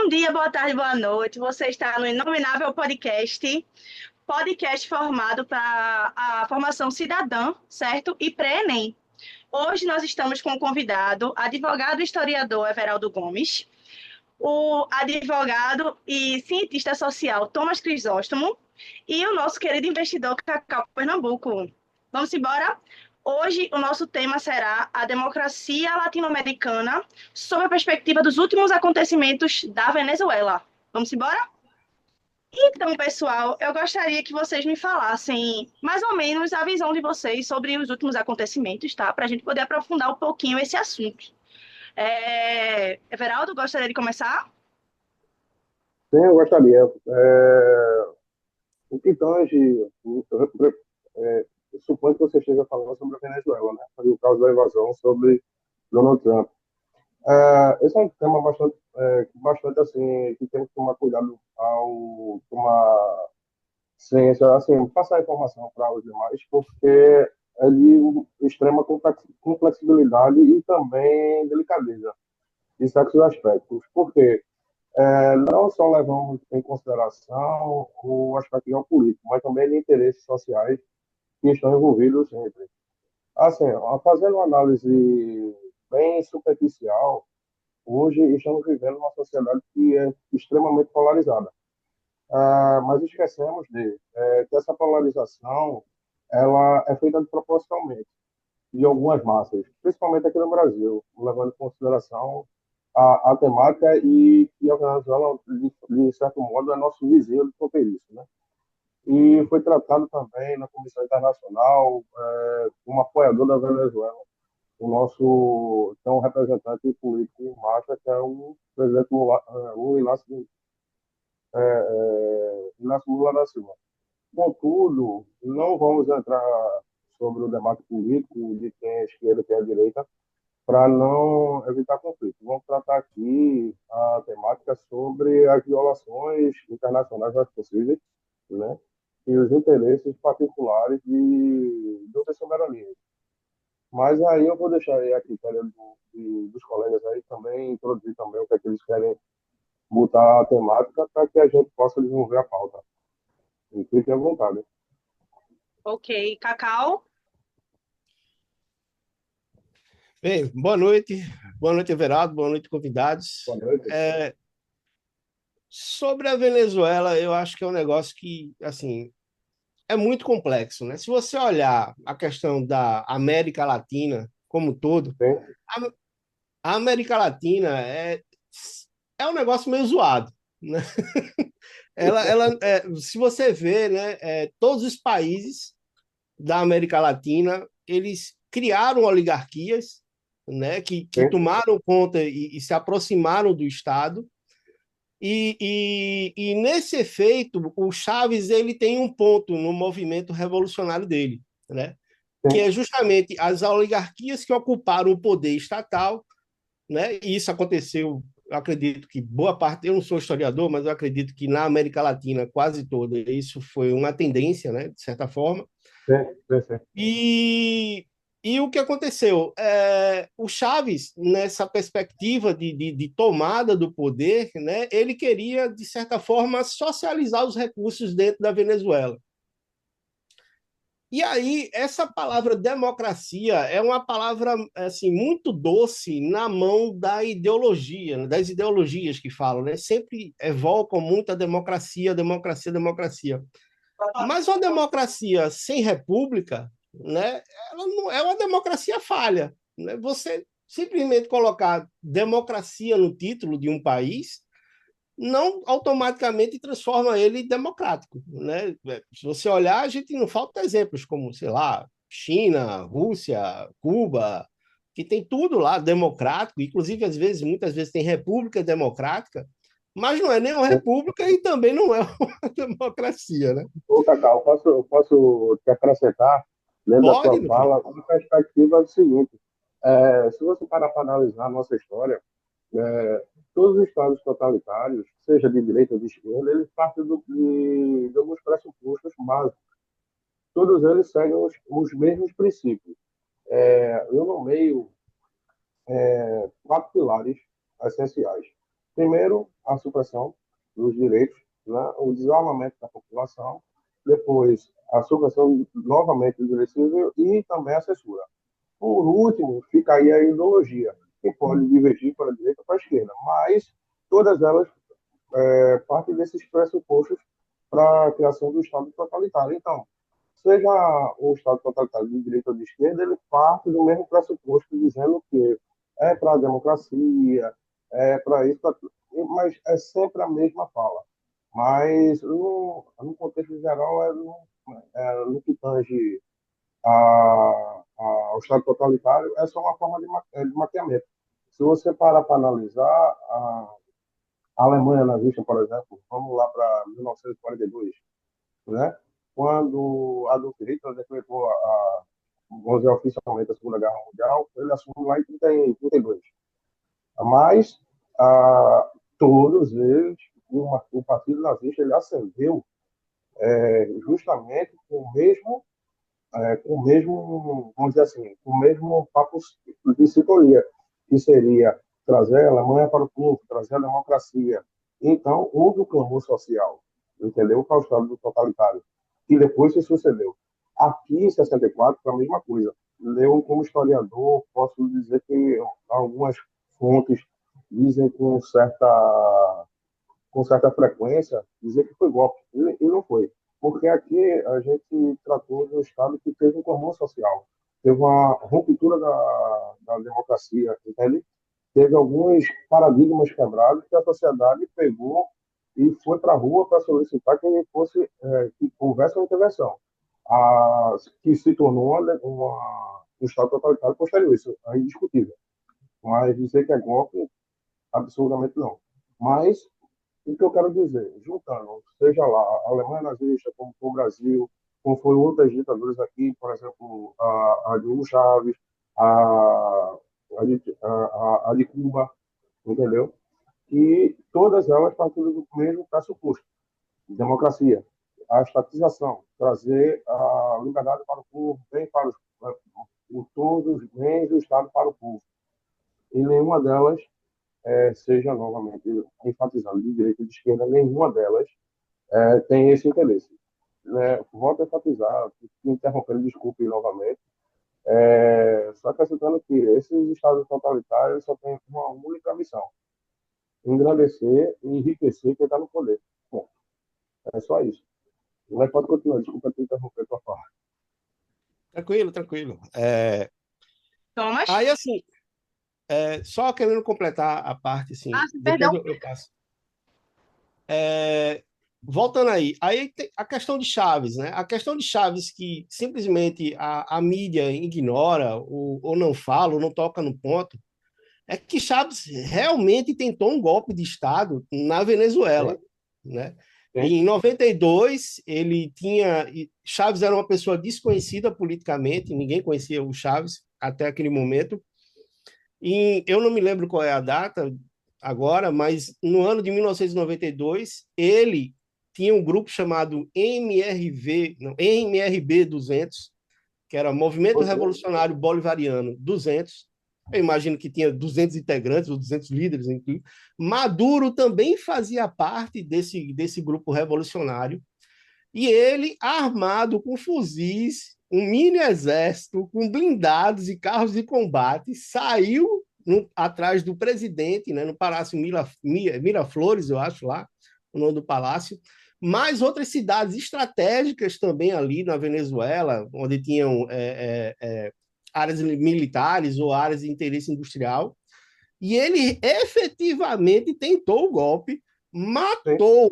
dia, boa tarde, boa noite. Você está no Inominável podcast formado para a formação cidadã, certo? E pré-ENEM. Hoje nós estamos com um convidado, advogado e historiador Everaldo Gomes, o advogado e cientista social Thomas Crisóstomo e o nosso querido investidor Cacau Pernambuco. Vamos embora? Hoje o nosso tema será a democracia latino-americana sob a perspectiva dos últimos acontecimentos da Venezuela. Vamos embora? Então, pessoal, eu gostaria que vocês me falassem mais ou menos a visão de vocês sobre os últimos acontecimentos, tá? Para a gente poder aprofundar um pouquinho esse assunto. Everaldo, gostaria de começar? Sim, eu gostaria. O que tange, eu suponho que você esteja falando sobre a Venezuela, né? Foi o caso da invasão sobre Donald Trump. Esse é um tema bastante assim, que temos que tomar cuidado ao tomar ciência, assim, passar a informação para os demais, porque é de extrema complexibilidade e também delicadeza, em certos aspectos. Por quê? Não só levamos em consideração o aspecto geopolítico, mas também de interesses sociais que estão envolvidos sempre. Assim, fazendo uma análise bem superficial, hoje estamos vivendo uma sociedade que é extremamente polarizada. Mas esquecemos que essa polarização ela é feita propositalmente de algumas massas, principalmente aqui no Brasil, levando em consideração a temática e que a Venezuela, de certo modo, é nosso vizinho de fronteiriço, né? E foi tratado também na Comissão Internacional como apoiador da Venezuela. O nosso então, representante político em marcha, que é o presidente Lula, Inácio Lula da Silva. Contudo, não vamos entrar sobre o debate político de quem é a esquerda e quem é a direita, para não evitar conflito. Vamos tratar aqui a temática sobre as violações internacionais mais possíveis, né? E os interesses particulares de outras soberanias. Mas aí eu vou deixar aí a critério dos colegas aí também, introduzir também o que é que eles querem botar a temática para que a gente possa desenvolver a pauta. E fiquem à vontade. Ok. Cacau? Bem, boa noite, Everaldo, boa noite, convidados. Boa noite. Sobre a Venezuela, eu acho que é um negócio que, assim, é muito complexo, né? Se você olhar a questão da América Latina como um todo, Sim, a, a América Latina é um negócio meio zoado, né? Se você vê, né, todos os países da América Latina, eles criaram oligarquias, né, que sim, tomaram conta e se aproximaram do Estado. E nesse efeito, o Chaves ele tem um ponto no movimento revolucionário dele, né, que sim. é justamente as oligarquias que ocuparam o poder estatal, né, e isso aconteceu, eu acredito que boa parte, eu não sou historiador, mas eu acredito que na América Latina quase toda isso foi uma tendência, né, de certa forma. Sim, sim, sim. E, e o que aconteceu? O Chaves, nessa perspectiva de tomada do poder, né, ele queria, de certa forma, socializar os recursos dentro da Venezuela. E aí, essa palavra democracia é uma palavra assim, muito doce na mão da ideologia, né, das ideologias que falam, né? Sempre evocam muito a democracia, democracia, democracia. Mas uma democracia sem república, né, ela não é uma democracia falha, né? Você simplesmente colocar democracia no título de um país não automaticamente transforma ele em democrático, né? Se você olhar, a gente não falta exemplos como, sei lá, China, Rússia, Cuba, que tem tudo lá democrático, inclusive às vezes, muitas vezes tem república democrática, mas não é nem uma república e também não é uma democracia, né? Ô, Cacau, eu posso te acrescentar, dentro da Pode, sua meu filho. fala, uma perspectiva seguinte. Se você parar para analisar a nossa história, todos os estados totalitários, seja de direita ou de esquerda, eles partem de alguns pressupostos básicos. Todos eles seguem os mesmos princípios. Eu nomeio quatro pilares essenciais. Primeiro, a supressão dos direitos, né, o desarmamento da população, depois a supressão novamente dos direitos civis e também a censura. Por último, fica aí a ideologia, que pode divergir para a direita ou para a esquerda, mas todas elas partem desses pressupostos para a criação do Estado totalitário. Então, seja o Estado totalitário de direita ou de esquerda, ele parte do mesmo pressuposto, dizendo que é para a democracia, é para isso, mas é sempre a mesma fala. Mas, no contexto geral, no que tange ao Estado totalitário, é só uma forma de maquiamento. Se você parar para analisar, a Alemanha nazista, por exemplo, vamos lá para 1942, né? Quando Adolf Hitler decretou vamos dizer, oficialmente a Segunda Guerra Mundial, ele assumiu lá em 32. Mas todos eles, o Partido Nazista, ele ascendeu justamente vamos dizer assim, com o mesmo papo de sintonia, que seria trazer a Alemanha para o povo, trazer a democracia. Então, houve o clamor social, entendeu? Para o Estado do totalitário, que depois se sucedeu. Aqui, em 64, foi a mesma coisa. Eu, como historiador, posso dizer que algumas fontes dizem com certa frequência, dizer que foi golpe. E não foi. Porque aqui a gente tratou de um Estado que teve um clamor social, teve uma ruptura da democracia, entende? Teve alguns paradigmas quebrados que a sociedade pegou e foi para a rua para solicitar que houvesse uma intervenção, que se tornou um Estado totalitário posterior. Isso é indiscutível. Mas dizer que é golpe, absolutamente não. Mas o que eu quero dizer, juntando, seja lá a Alemanha nazista, como foi o Brasil, como foi outras ditaduras aqui, por exemplo, a de Hugo Chávez, a, a de Cuba, entendeu? E todas elas partindo do mesmo pressuposto, democracia, a estatização, trazer a liberdade para o povo, bem para todos os bens do Estado para o povo. E nenhuma delas seja novamente enfatizando de direita e de esquerda, nenhuma delas tem esse interesse. Volto a enfatizar, interrompendo, desculpe novamente, só acrescentando que esses estados totalitários só têm uma única missão: engrandecer e enriquecer quem está no poder. Bom, é só isso. Mas pode continuar, desculpa te interromper tua fala. Tranquilo, tranquilo. Thomas? Aí, assim, só querendo completar a parte, assim, Sim, depois perdão. eu passo. Voltando aí tem a questão de Chaves, né? A questão de Chaves que simplesmente a mídia ignora ou não fala, ou não toca no ponto, é que Chaves realmente tentou um golpe de Estado na Venezuela, Sim, né? sim. Em 92, Chaves era uma pessoa desconhecida politicamente, ninguém conhecia o Chaves até aquele momento. E eu não me lembro qual é a data agora, mas no ano de 1992, ele tinha um grupo chamado MRB 200, que era Movimento Revolucionário Bolivariano 200. Eu imagino que tinha 200 integrantes ou 200 líderes, enfim. Maduro também fazia parte desse grupo revolucionário. E ele, armado com fuzis, um mini exército, com blindados e carros de combate, saiu atrás do presidente, né, no Palácio Miraflores, eu acho lá, o nome do palácio, mais outras cidades estratégicas também ali na Venezuela, onde tinham áreas militares ou áreas de interesse industrial. E ele efetivamente tentou o golpe, matou,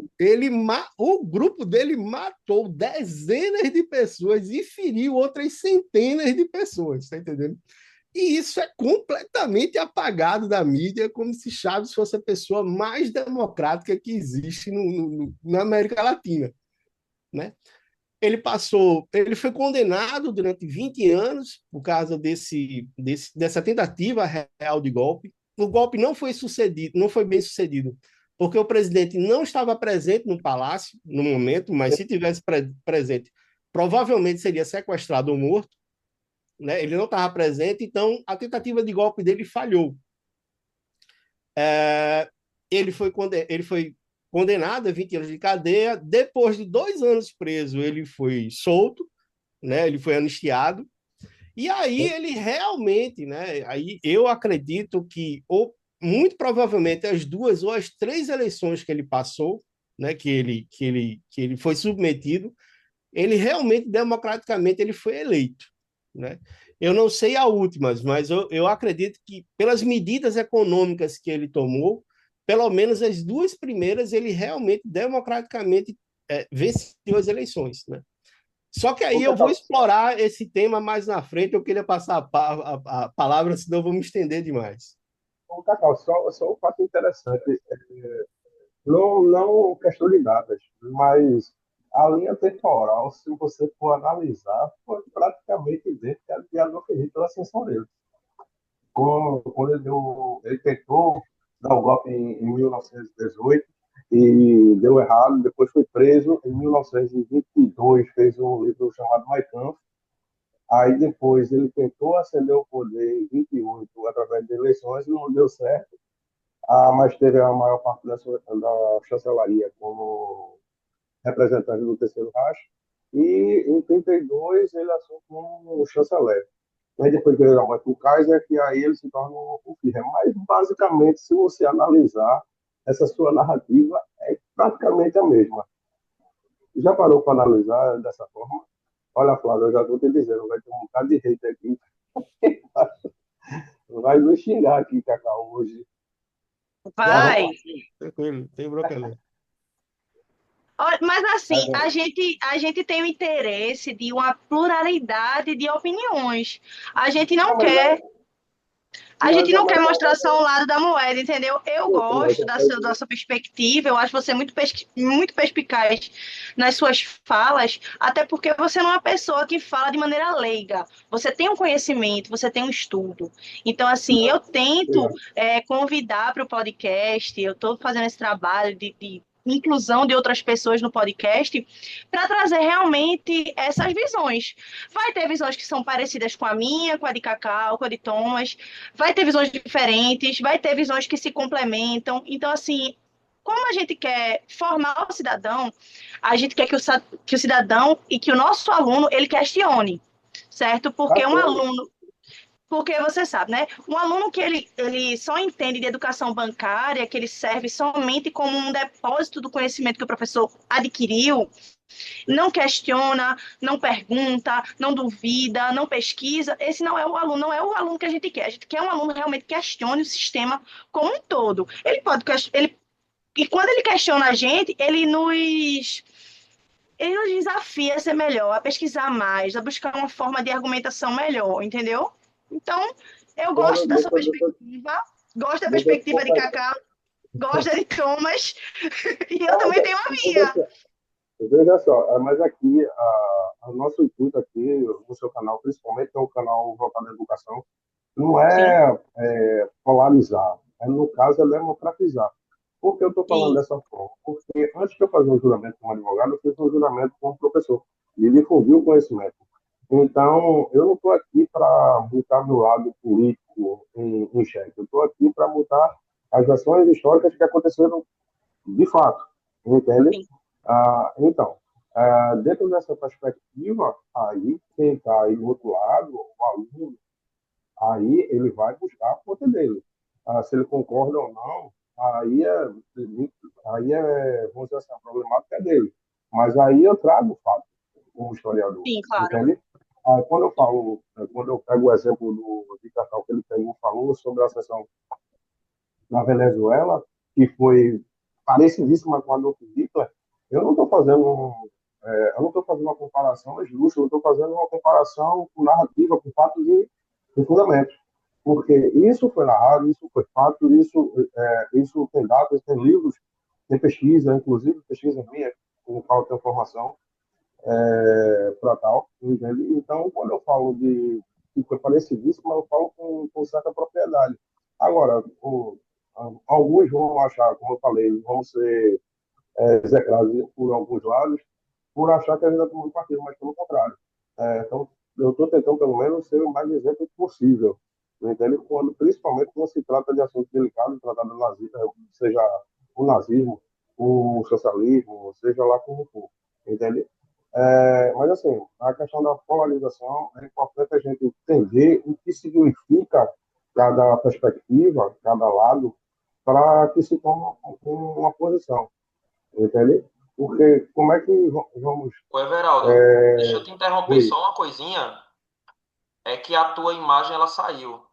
o grupo dele matou dezenas de pessoas e feriu outras centenas de pessoas, está entendendo? E isso é completamente apagado da mídia, como se Chaves fosse a pessoa mais democrática que existe na América Latina, né? Ele foi condenado durante 20 anos por causa dessa tentativa real de golpe. O golpe não foi sucedido, não foi bem sucedido, porque o presidente não estava presente no palácio no momento, mas se tivesse presente, provavelmente seria sequestrado ou morto, né? Ele não estava presente, então a tentativa de golpe dele falhou. ele foi condenado a 20 anos de cadeia. Depois de 2 anos preso, ele foi solto, né? Ele foi anistiado. E aí ele realmente, né? Aí eu acredito que, ou muito provavelmente, as 2 ou as 3 eleições que ele passou, né? Que ele foi submetido, ele realmente, democraticamente, ele foi eleito, né? Eu não sei a últimas, mas eu acredito que, pelas medidas econômicas que ele tomou, pelo menos as 2 primeiras, ele realmente, democraticamente, venceu as eleições, né? Só que aí Ô, eu vou Cacau, explorar esse tema mais na frente. Eu queria passar a palavra, senão eu vou me estender demais. só um fato interessante. Não questão de datas, mas a linha temporal, se você for analisar, foi praticamente idêntica à de Adolf Hitler, assim, são dele. Quando ele tentou dar o golpe em 1918 e deu errado, depois foi preso. Em 1922 fez um livro chamado Mein Kampf. Aí depois ele tentou ascender ao poder em 28 através de eleições e não deu certo. Mas teve a maior parte da chancelaria como representante do Terceiro Reich. E em 32 ele assume como chanceler. Aí depois que ele dá o Kaiser, que aí ele se torna o Führer. Mas, basicamente, se você analisar, essa sua narrativa é praticamente a mesma. Já parou para analisar dessa forma? Olha, Flávio, eu já estou te dizendo, vai ter um bocado de hate aqui. Vai nos xingar aqui, Cacau, hoje. Vai. Tranquilo, não tem bronca não. Mas assim, a gente tem o interesse de uma pluralidade de opiniões. A gente Não, não mas, quer, a mas, gente não quer mas, mostrar só um lado da moeda, entendeu? Eu gosto da sua perspectiva, eu acho você muito perspicaz nas suas falas, até porque você não é uma pessoa que fala de maneira leiga. Você tem um conhecimento, você tem um estudo. Então, assim, eu tento convidar para o podcast, eu estou fazendo esse trabalho de inclusão de outras pessoas no podcast para trazer realmente essas visões. Vai ter visões que são parecidas com a minha, com a de Cacau, com a de Thomas, vai ter visões diferentes, vai ter visões que se complementam. Então, assim, como a gente quer formar o cidadão, a gente quer que o cidadão e que o nosso aluno ele questione, certo? Porque você sabe, né? Um aluno que ele só entende de educação bancária, que ele serve somente como um depósito do conhecimento que o professor adquiriu, não questiona, não pergunta, não duvida, não pesquisa, esse não é o aluno, não é o aluno que a gente quer. A gente quer um aluno que realmente questione o sistema como um todo. E quando ele questiona a gente, ele nos desafia a ser melhor, a pesquisar mais, a buscar uma forma de argumentação melhor, entendeu? Então, eu Agora, gosto da sua perspectiva, gosto da deixa eu te perspectiva de confessar. Cacau, gosto da de Thomas, e eu Não, também tenho a minha. veja só, mas aqui, o nosso intuito aqui, no seu canal, principalmente, que é um canal voltado à educação, não Sim, polarizar, no caso, é democratizar. Por que eu estou falando sim, dessa forma? Porque antes de eu fazer um juramento como advogado, eu fiz um juramento como professor, e difundir o conhecimento. Então, eu não estou aqui para botar meu lado político em xeque, eu estou aqui para botar as ações históricas que aconteceram de fato, entende? sim. Então, dentro dessa perspectiva, aí quem está aí do outro lado, o aluno, aí ele vai buscar a fonte dele. Se ele concorda ou não, aí é, vamos dizer assim, a problemática é dele. Mas aí eu trago o fato como historiador, Sim, claro. entende? Quando eu pego o exemplo de Cacau, que ele pegou, falou sobre a sessão na Venezuela, que foi parecidíssima com a do Hitler, eu não estou fazendo eu não estou fazendo uma comparação justa, eu estou fazendo uma comparação com narrativa, com fatos e fundamentos. Porque isso foi narrado, isso foi fato, isso tem dados, tem livros, tem pesquisa, inclusive pesquisa minha, com qual eu tenho formação para tal, entende? Então, quando eu falo de que foi parecidíssimo, eu falo com certa propriedade. Agora, alguns vão achar, como eu falei, vão ser execrados por alguns lados, por achar que a gente está tomando partido, mas pelo contrário. Então, eu estou tentando, pelo menos, ser o mais exemplo possível. entende? Quando, principalmente quando se trata de assuntos delicados, tratado do nazismo, seja o nazismo, o socialismo, seja lá como for, entende? Mas, assim, a questão da polarização é importante a gente entender o que significa cada perspectiva, cada lado, para que se tome uma posição, entende? Porque como é que vamos Ô, Everaldo, deixa eu é, te interromper ver? só uma coisinha. É que a tua imagem ela saiu.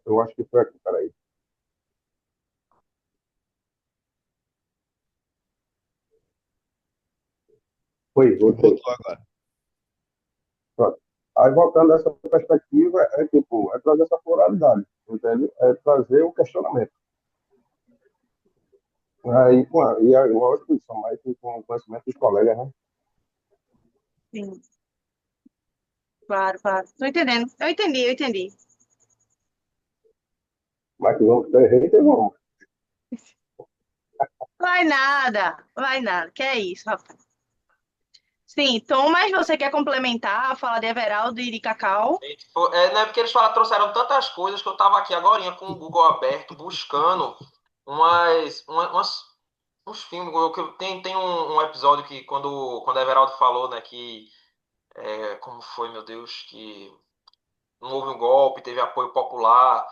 Eu acho que foi aqui, peraí. Foi, voltei. Voltou agora. Pronto. Aí, voltando a essa perspectiva, é trazer essa pluralidade, entende? É trazer o questionamento. E aí, lógico, isso mais com o conhecimento dos colegas, né? Sim, claro, claro. Estou entendendo. Eu entendi. Mas que vamos ter hater, vamos. Vai nada. Que é isso, rapaz. Sim, Thomas, você quer complementar a fala de Everaldo e de Cacau? Não é porque eles trouxeram tantas coisas que eu estava aqui agora com o Google aberto, buscando uns filmes. Tem um episódio que, quando a Everaldo falou, né, que. Como foi, meu Deus, que não houve um golpe, teve apoio popular,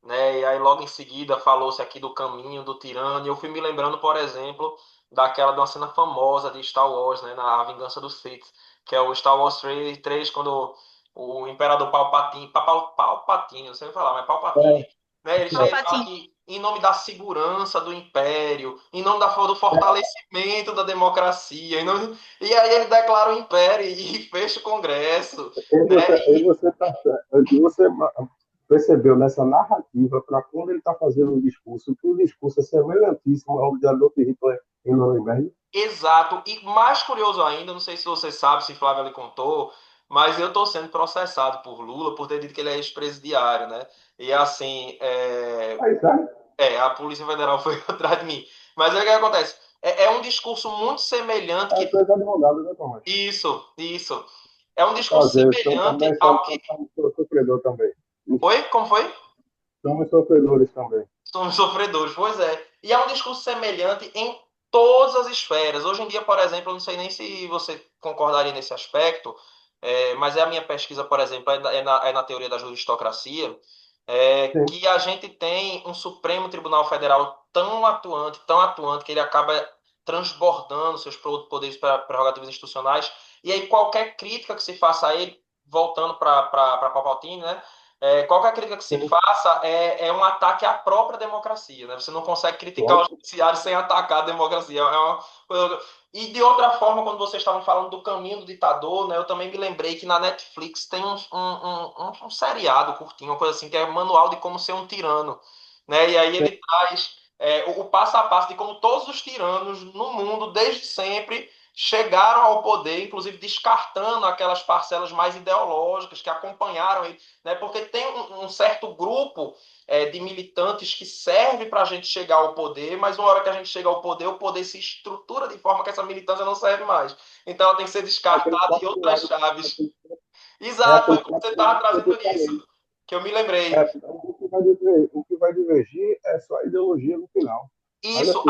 né? E aí logo em seguida falou-se aqui do caminho do tirano. E eu fui me lembrando, por exemplo, de uma cena famosa de Star Wars, né? Na A Vingança dos Sith, que é o Star Wars 3 quando o Imperador Palpatine, Palpatine, não sei falar, mas Palpatine, É, né? Ele chega e fala Palpatine. que em nome da segurança do Império, em nome do fortalecimento da democracia, e aí ele declara o Império e fecha o Congresso, né? e você tá certo. E você percebeu nessa narrativa, para quando ele está fazendo um discurso, que o discurso é semelhantíssimo ao de Adolf Hitler em Nuremberg. Exato. E mais curioso ainda, não sei se você sabe, se Flávia lhe contou, mas eu estou sendo processado por Lula por ter dito que ele é ex-presidiário, né? E assim, Aí, sabe? a Polícia Federal foi atrás de mim. Mas aí o que acontece? É um discurso muito semelhante Aí, que. tu és advogado, né, Tomás? Isso, isso. É um discurso Fazer, então semelhante também ao que. somos sofredores também. Oi? Como foi? Somos sofredores também. Somos sofredores, pois é. E é um discurso semelhante em todas as esferas. Hoje em dia, por exemplo, eu não sei nem se você concordaria nesse aspecto, mas é a minha pesquisa, por exemplo, é na teoria da juristocracia, Sim, que a gente tem um Supremo Tribunal Federal tão atuante, que ele acaba transbordando seus poderes prerrogativas institucionais, e aí qualquer crítica que se faça a ele, voltando para Palpatine, né? Qualquer crítica que se sim, faça é um ataque à própria democracia, né? Você não consegue criticar o lógico. judiciário sem atacar a democracia. E de outra forma, quando vocês estavam falando do caminho do ditador, né, eu também me lembrei que na Netflix tem um seriado curtinho, uma coisa assim, que é Manual de Como Ser um Tirano. Né? E aí ele traz o passo a passo de como todos os tiranos no mundo, desde sempre, chegaram ao poder, inclusive descartando aquelas parcelas mais ideológicas que acompanharam ele, né? Porque tem um certo grupo de militantes que serve para a gente chegar ao poder, mas uma hora que a gente chega ao poder, o poder se estrutura de forma que essa militância não serve mais. Então ela tem que ser É aquele descartada em quarto outras pilar, chaves. é Exato, aquele foi como quarto você pilar estava que trazendo eu falei. isso, que eu me lembrei. O que vai divergir é só a ideologia no final. Mas Isso, assim, o que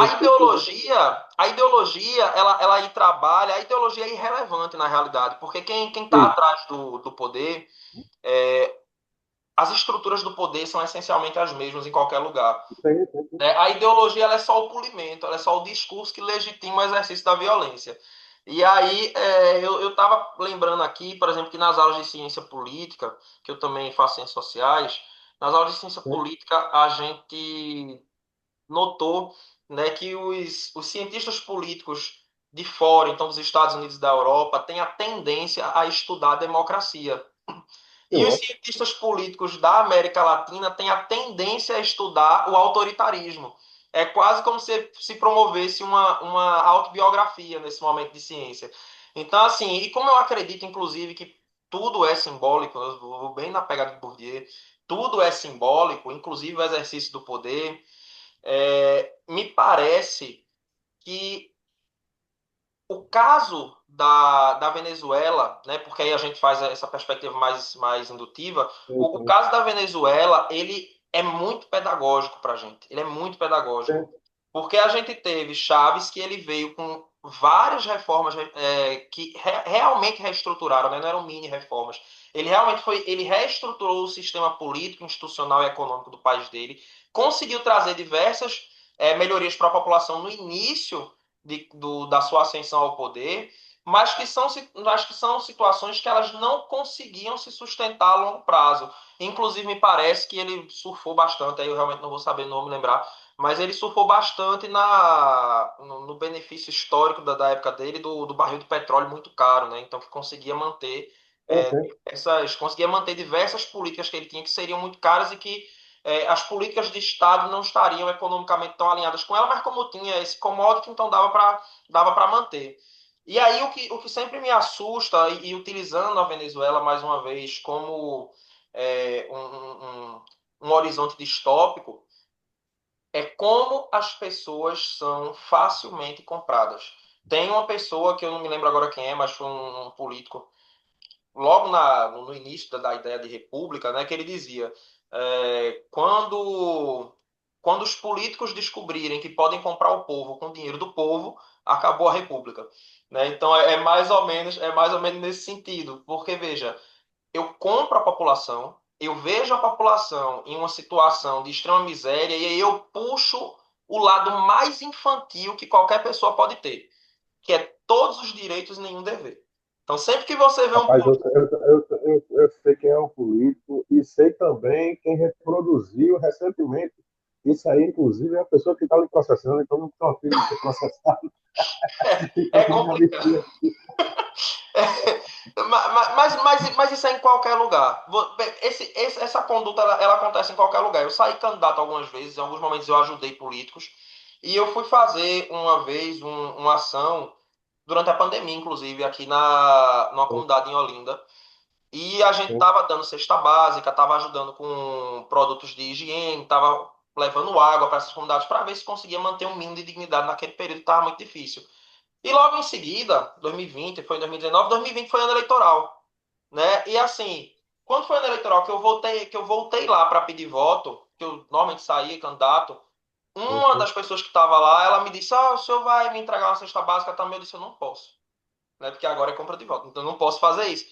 a ideologia, ela aí trabalha, a ideologia é irrelevante na realidade, porque quem está sim, atrás do poder, é, as estruturas do poder são essencialmente as mesmas em qualquer lugar. tem. Né? A ideologia ela é só o polimento, ela é só o discurso que legitima o exercício da violência. E aí, eu estava lembrando aqui, por exemplo, que nas aulas de ciência política, que eu também faço ciências sociais, nas aulas de ciência política a gente notou, né, que os cientistas políticos de fora, então dos Estados Unidos e da Europa, têm a tendência a estudar a democracia. Sim, E os lógico. cientistas políticos da América Latina têm a tendência a estudar o autoritarismo. É quase como se promovesse uma autobiografia nesse momento de ciência. Então, assim, e como eu acredito, inclusive, que tudo é simbólico, eu vou bem na pegada de Bourdieu, tudo é simbólico, inclusive o exercício do poder, ， , ， , ， , ，, ，, ，, ，, ，, , ，, ，, , ，, , ，, , ，, , ，, , ，, ，, ，, ，, ，, ，, ，, ，, ，, ，, ，, ，, ，, ，, ，, ，, ，, ，, ，, ，, ，, me parece que O caso da Venezuela, né, porque aí a gente faz essa perspectiva mais indutiva, Sim, o sim, caso da Venezuela, ele é muito pedagógico para a gente. Ele é muito pedagógico. sim. Porque a gente teve Chaves, que ele veio com várias reformas que realmente reestruturaram, né? Não eram mini reformas. Ele realmente ele reestruturou o sistema político, institucional e econômico do país dele, conseguiu trazer diversas melhorias para a população no início da sua ascensão ao poder, mas que são situações que elas não conseguiam se sustentar a longo prazo. Inclusive, me parece que ele surfou bastante, aí eu realmente não vou saber, não vou me lembrar, mas ele surfou bastante no benefício histórico da época dele, do barril de petróleo muito caro, né? Então, que conseguia manter Sim, sim. conseguia manter diversas políticas que ele tinha que seriam muito caras e que as políticas de Estado não estariam economicamente tão alinhadas com ela, mas como tinha esse commodity, então dava para manter. E aí o que sempre me assusta, e utilizando a Venezuela mais uma vez como um horizonte distópico, é como as pessoas são facilmente compradas. Tem uma pessoa que eu não me lembro agora quem é, mas foi um político, logo no início da ideia de república, né, que ele dizia: quando os políticos descobrirem que podem comprar o povo com o dinheiro do povo, acabou a república. Né? Então é mais ou menos nesse sentido, porque veja, eu compro a população, eu vejo a população em uma situação de extrema miséria e aí eu puxo o lado mais infantil que qualquer pessoa pode ter, que é todos os direitos e nenhum dever. Então, sempre que você vê um Rapaz, político. eu sei quem é o político e sei também quem reproduziu recentemente. Isso aí, inclusive, é a pessoa que está lhe processando, então não estou afim de ser processado. Então, É tem uma complicado. listinha. Mas isso é em qualquer lugar. Essa conduta ela acontece em qualquer lugar. Eu saí candidato algumas vezes, em alguns momentos eu ajudei políticos. E eu fui fazer uma vez uma ação, durante a pandemia, inclusive, aqui numa comunidade em Olinda. E a gente Sim, estava dando cesta básica, estava ajudando com produtos de higiene, estava levando água para essas comunidades para ver se conseguia manter um mínimo de dignidade naquele período que estava muito difícil. E logo em seguida, 2020, foi em 2019, 2020 foi ano eleitoral, né? E assim, quando foi ano eleitoral que eu voltei lá para pedir voto, que eu normalmente saía candidato, sim, uma sim. das pessoas que estava lá, ela me disse: "Ah, o senhor vai me entregar uma cesta básica também?" Eu disse: "Eu não posso, né? Porque agora é compra de voto, então eu não posso fazer isso."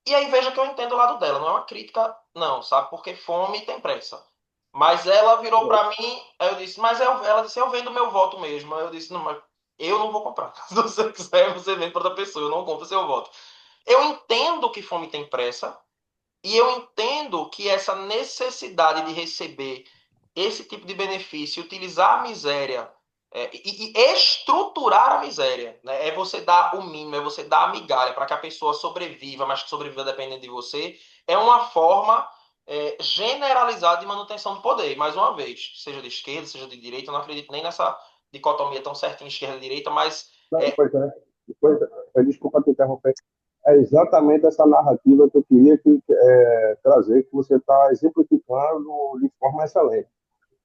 E aí veja que eu entendo o lado dela, não é uma crítica, não, sabe? Porque fome tem pressa. Mas ela virou para mim, aí eu disse: "Mas ela disse: "Eu vendo meu voto mesmo." Aí eu disse: "Não, mas eu não vou comprar." Se você quiser, você vende para outra pessoa, eu não compro seu voto. Eu entendo que fome tem pressa e eu entendo que essa necessidade de receber esse tipo de benefício, utilizar a miséria e estruturar a miséria, né? É você dar o mínimo, é você dar a migalha para que a pessoa sobreviva, mas que sobreviva dependendo de você, é uma forma generalizada de manutenção do poder. Mais uma vez, seja de esquerda, seja de direita, eu não acredito nem nessa dicotomia tão certinha esquerda-direita, mas Não, pois é. Desculpa te interromper. É exatamente essa narrativa que eu queria trazer, que você está exemplificando de forma excelente.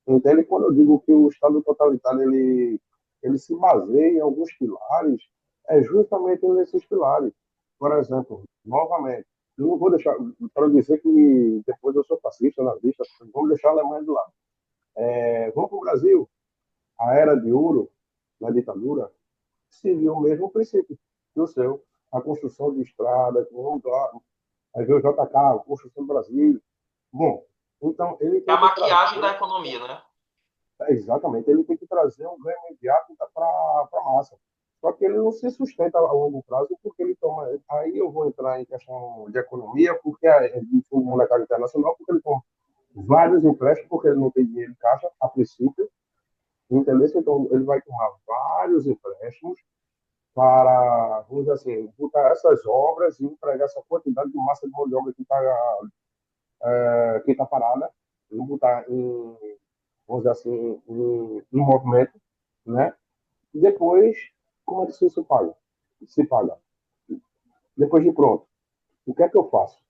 Entende? Quando eu digo que o Estado totalitário ele se baseia em alguns pilares, é justamente nesses pilares. Por exemplo, novamente, eu não vou deixar, para dizer que depois eu sou fascista, nazista, vamos deixar a Alemanha de lado. Vamos para o Brasil, a era de ouro, na ditadura, seguiu o mesmo princípio do seu. A construção de estradas, vamos lá, aí veio o JK, a construção do Brasil. Bom, então ele é tem a que maquiagem da trazer. economia, né? Exatamente, ele tem que trazer um ganho imediato para a massa. Só que ele não se sustenta a longo prazo porque ele toma. Aí eu vou entrar em questão de economia, porque é de Fundo Monetário Internacional, porque ele toma vários empréstimos, porque ele não tem dinheiro em caixa, a princípio, entendeu? Então ele vai tomar vários empréstimos para, vamos dizer assim, botar essas obras e empregar essa quantidade de massa de mão de obra que tá parada, e botar em, vamos dizer assim, em movimento, né? E depois, como é que isso paga? Se paga. Depois de pronto, o que é que eu faço?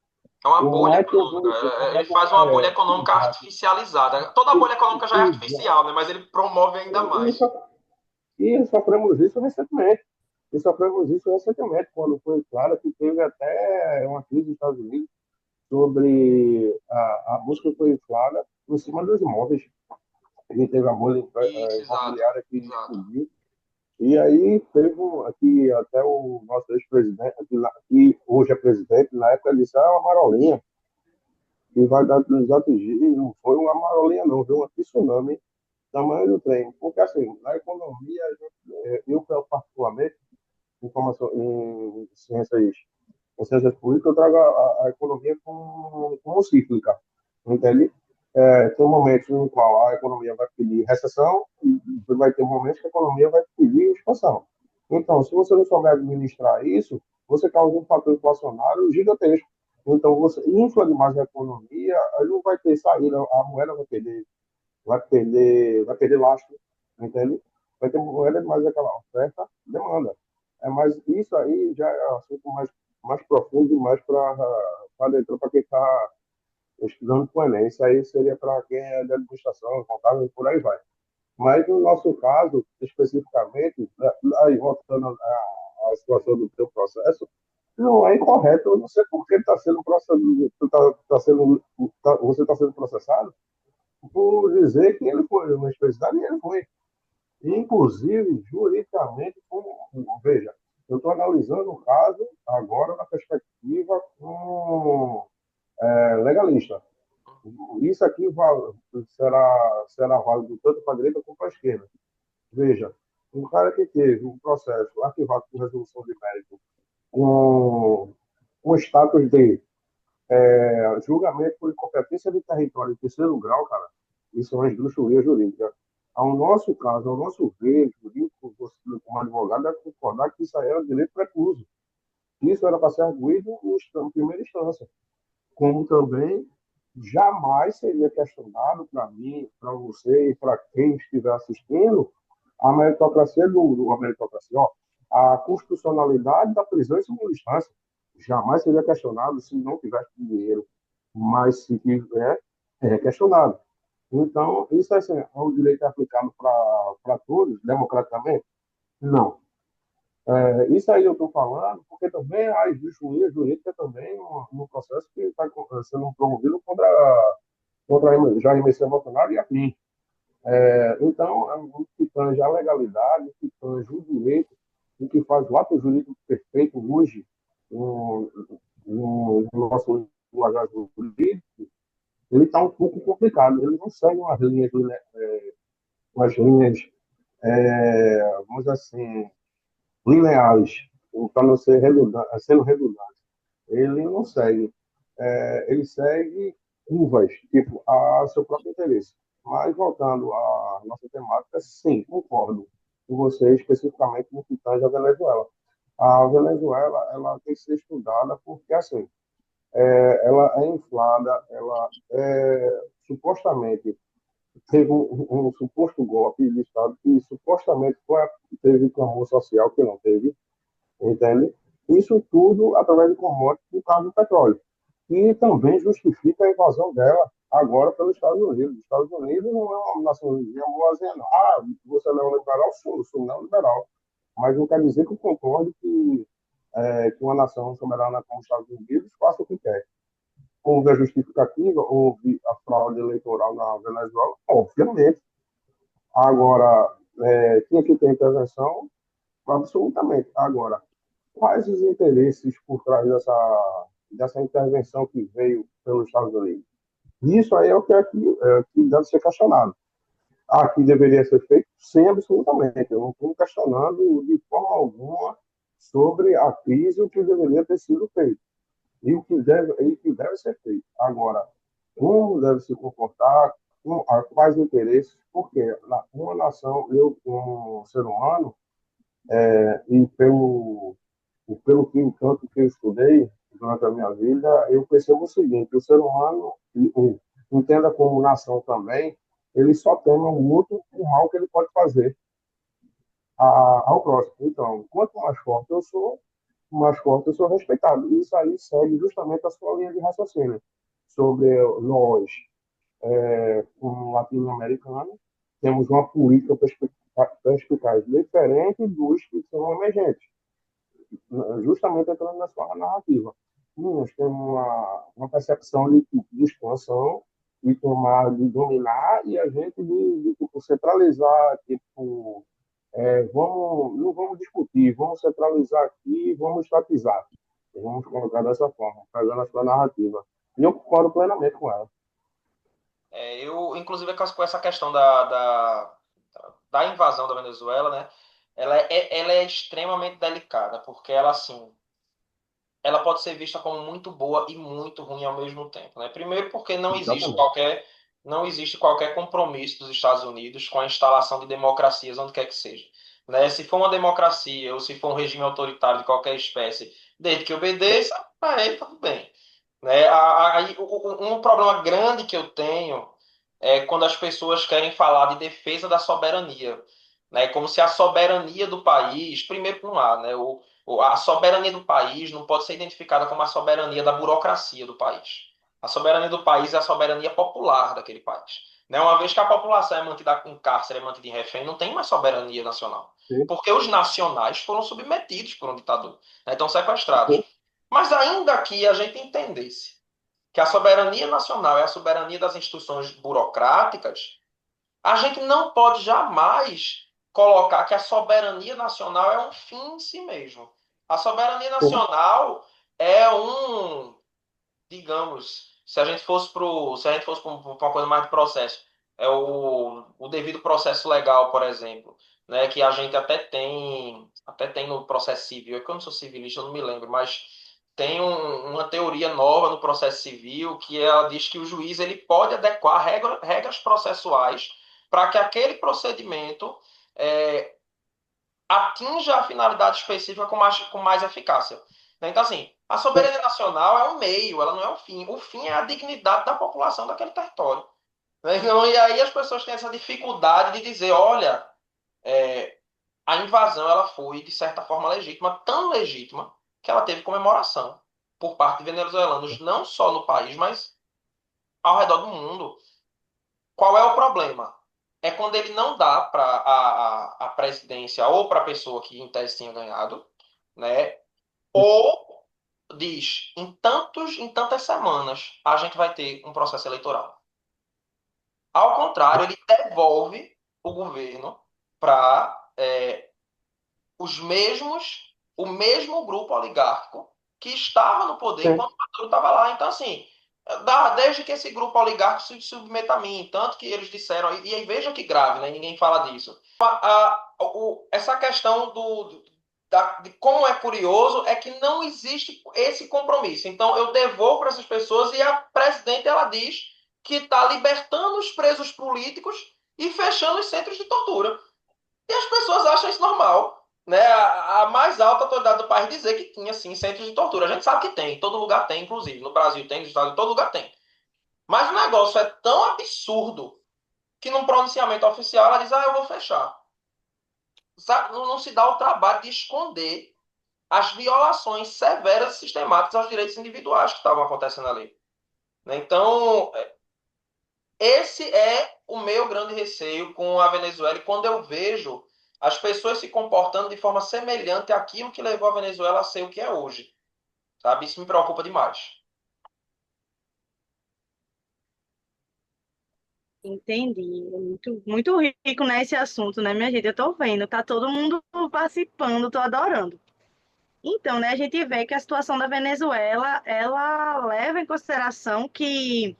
É uma Como bolha é que eu econômica. vou. Como é Ele que eu, faz uma bolha econômica artificializada. Toda bolha econômica já é e, artificial, né? Mas ele promove ainda e, mais. e sofremos isso recentemente. E sofremos isso recentemente, quando foi claro que teve até uma crise nos Estados Unidos sobre a busca foi inflada em cima dos imóveis. A gente teve a bolha Isso, exato, imobiliária que exato. explodiu. E aí teve aqui até o nosso ex-presidente, que hoje é presidente, na época ele disse, uma marolinha, que vai dar nos atingir. E não foi uma marolinha, não, foi um tsunami tamanho do trem. Porque, assim, na economia, eu particularmente, em ciências políticas, eu trago a economia como cíclica, entende? Tem momentos no qual a economia vai pedir recessão e vai ter momentos que a economia vai pedir expansão. Então, se você não souber administrar isso, você causa um fator inflacionário gigantesco. Então, você infla demais a economia, aí não vai ter saída, a moeda vai perder lastro, entende? Vai ter moeda demais aquela oferta, demanda. Mas isso aí já é um assunto mais profundo e mais para dentro, para quem está estudando com o Enem. Isso aí seria para quem é de administração, contábil, e por aí vai. Mas no nosso caso, especificamente, aí voltando à situação do teu processo, não é incorreto. Eu não sei por que está sendo processado, você está sendo processado por dizer que ele foi uma especialidade e ele foi. Inclusive, juridicamente, veja, eu estou analisando o caso agora na perspectiva legalista. Isso aqui será válido tanto para a direita como para a esquerda. Veja, um cara que teve um processo arquivado por resolução de mérito com status de julgamento por incompetência de território em terceiro grau, cara, isso é uma esdrúxulia jurídica. Ao nosso caso, ao nosso ver, jurídico, você, como advogado, deve concordar que isso aí era direito precluso. Isso era para ser arguído em primeira instância. Como também jamais seria questionado para mim, para você e para quem estiver assistindo a meritocracia a meritocracia, ó, a constitucionalidade da prisão em segunda instância. Jamais seria questionado se não tivesse dinheiro, mas se tiver, é questionado. Então, isso assim, é um direito aplicado para todos, democraticamente? Não. Isso aí eu estou falando porque também há justiça jurídica também no processo que está sendo promovido contra Jair Messias Bolsonaro e a mim. Então, é um que tange a legalidade, que tange o direito, o que faz o ato jurídico perfeito hoje no, no nosso linguajar jurídico, ele está um pouco complicado. Ele não segue umas linhas, vamos dizer assim, lineares, para não ser sendo redundante. Ele não segue. Ele segue curvas, tipo, a seu próprio interesse. Mas, voltando à nossa temática, sim, concordo com você, especificamente no que tange a Venezuela. A Venezuela, ela tem que ser estudada porque, assim, ela é inflada, ela supostamente teve um suposto golpe de Estado que supostamente teve clamor social que não teve, entende? Isso tudo através de commodities no caso do petróleo. E também justifica a invasão dela agora pelos Estados Unidos. Os Estados Unidos não é uma naçãozinha boazinha, não. Você não é liberal, sou não liberal. Mas não quer dizer que eu concordo que uma nação soberana como os Estados Unidos faça o que quer. Houve a justificativa, houve a fraude eleitoral na Venezuela, obviamente. Agora, tinha que ter intervenção, absolutamente. Agora, quais os interesses por trás dessa intervenção que veio pelos Estados Unidos? Isso aí é o que que deve ser questionado. Aqui deveria ser feito sem absolutamente. Eu não estou questionando de forma alguma sobre a crise o que deveria ter sido feito e o que deve ser feito. Agora, como deve se comportar, quais interesses, porque uma nação, eu, como ser humano, e pelo que tanto que eu estudei durante a minha vida, eu percebo o seguinte: o ser humano, entenda como nação também, ele só tem no outro o mal que ele pode fazer ao próximo. Então, quanto mais forte eu sou respeitado. Isso aí segue justamente a sua linha de raciocínio sobre nós, como latino-americanos, temos uma política perspicaz diferente dos que são emergentes. justamente entrando na sua narrativa. Nós temos uma percepção de expansão, de tomar, de dominar, e a gente de tipo, centralizar, tipo, não vamos discutir, vamos centralizar aqui e vamos estatizar. Vamos colocar dessa forma, fazendo a sua narrativa. E eu concordo plenamente com ela. Eu, inclusive, com essa questão da invasão da Venezuela, né? Ela é extremamente delicada, porque ela, assim, ela pode ser vista como muito boa e muito ruim ao mesmo tempo, né? Primeiro porque Exatamente. não existe qualquer compromisso dos Estados Unidos com a instalação de democracias onde quer que seja, né? Se for uma democracia ou se for um regime autoritário de qualquer espécie, desde que obedeça, para ele tá tudo bem, né? Um problema grande que eu tenho é quando as pessoas querem falar de defesa da soberania, né? Como se a soberania do país, primeiro por um lado, né? A soberania do país não pode ser identificada como a soberania da burocracia do país. A soberania do país é a soberania popular daquele país. Né? Uma vez que a população é mantida em cárcere, é mantida em refém, não tem mais soberania nacional. Sim, Porque os nacionais foram submetidos por um ditador, né? Estão sequestrados. sim, Mas ainda que a gente entendesse que a soberania nacional é a soberania das instituições burocráticas, a gente não pode jamais colocar que a soberania nacional é um fim em si mesmo. A soberania sim, nacional é um, digamos, se a gente fosse para uma coisa mais de processo, é o devido processo legal, por exemplo, né, que a gente até tem no processo civil. É que eu não sou civilista, eu não me lembro, mas tem uma teoria nova no processo civil que ela diz que o juiz ele pode adequar regras processuais para que aquele procedimento é, atinja a finalidade específica com mais eficácia. Então, assim, a sim, soberania nacional é um meio, ela não é o fim. O fim é a dignidade da população daquele território. Então, e aí as pessoas têm essa dificuldade de dizer, olha, é, a invasão ela foi, de certa forma, legítima, tão legítima, que ela teve comemoração por parte de venezuelanos, não só no país, mas ao redor do mundo. Qual é o problema? É quando ele não dá para a presidência ou para a pessoa que em tese tinha ganhado, né? Ou diz, em tantas semanas, a gente vai ter um processo eleitoral. Ao contrário, ele devolve o governo para o mesmo grupo oligárquico que estava no poder sim. quando o Maduro estava lá. Então, assim, desde que esse grupo oligárquico se submeta a mim, tanto que eles disseram, e aí veja que grave, né? Ninguém fala disso. Essa questão de como é curioso é que não existe esse compromisso. Então, eu devolvo para essas pessoas e a presidente ela diz que está libertando os presos políticos e fechando os centros de tortura. E as pessoas acham isso normal. Né? A mais alta autoridade do país dizer que tinha, sim, centros de tortura. A gente sabe que tem, todo lugar tem, inclusive. No Brasil tem, nos Estados Unidos, todo lugar tem. Mas o negócio é tão absurdo que num pronunciamento oficial ela diz, eu vou fechar. Sabe? Não se dá o trabalho de esconder as violações severas e sistemáticas aos direitos individuais que estavam acontecendo ali. Né? Então, esse é o meu grande receio com a Venezuela. E quando eu vejo as pessoas se comportando de forma semelhante àquilo que levou a Venezuela a ser o que é hoje, sabe? Isso me preocupa demais. Entendi. É muito, muito rico nesse assunto, né, minha gente? Eu tô vendo, tá todo mundo participando, tô adorando. Então, né, a gente vê que a situação da Venezuela, ela leva em consideração que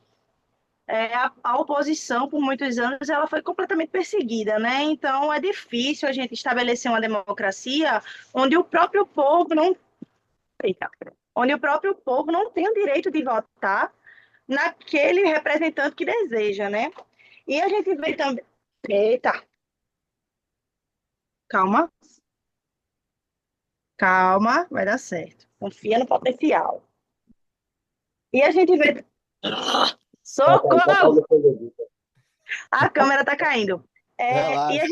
a oposição, por muitos anos, ela foi completamente perseguida, né? Então, é difícil a gente estabelecer uma democracia onde o próprio povo não, eita, onde o próprio povo não tem o direito de votar naquele representante que deseja, né? E a gente vê também. Eita, calma, calma, vai dar certo. Confia no potencial. E a gente vê. Tá Socorro! defendendo. A câmera está caindo. E Relaxa.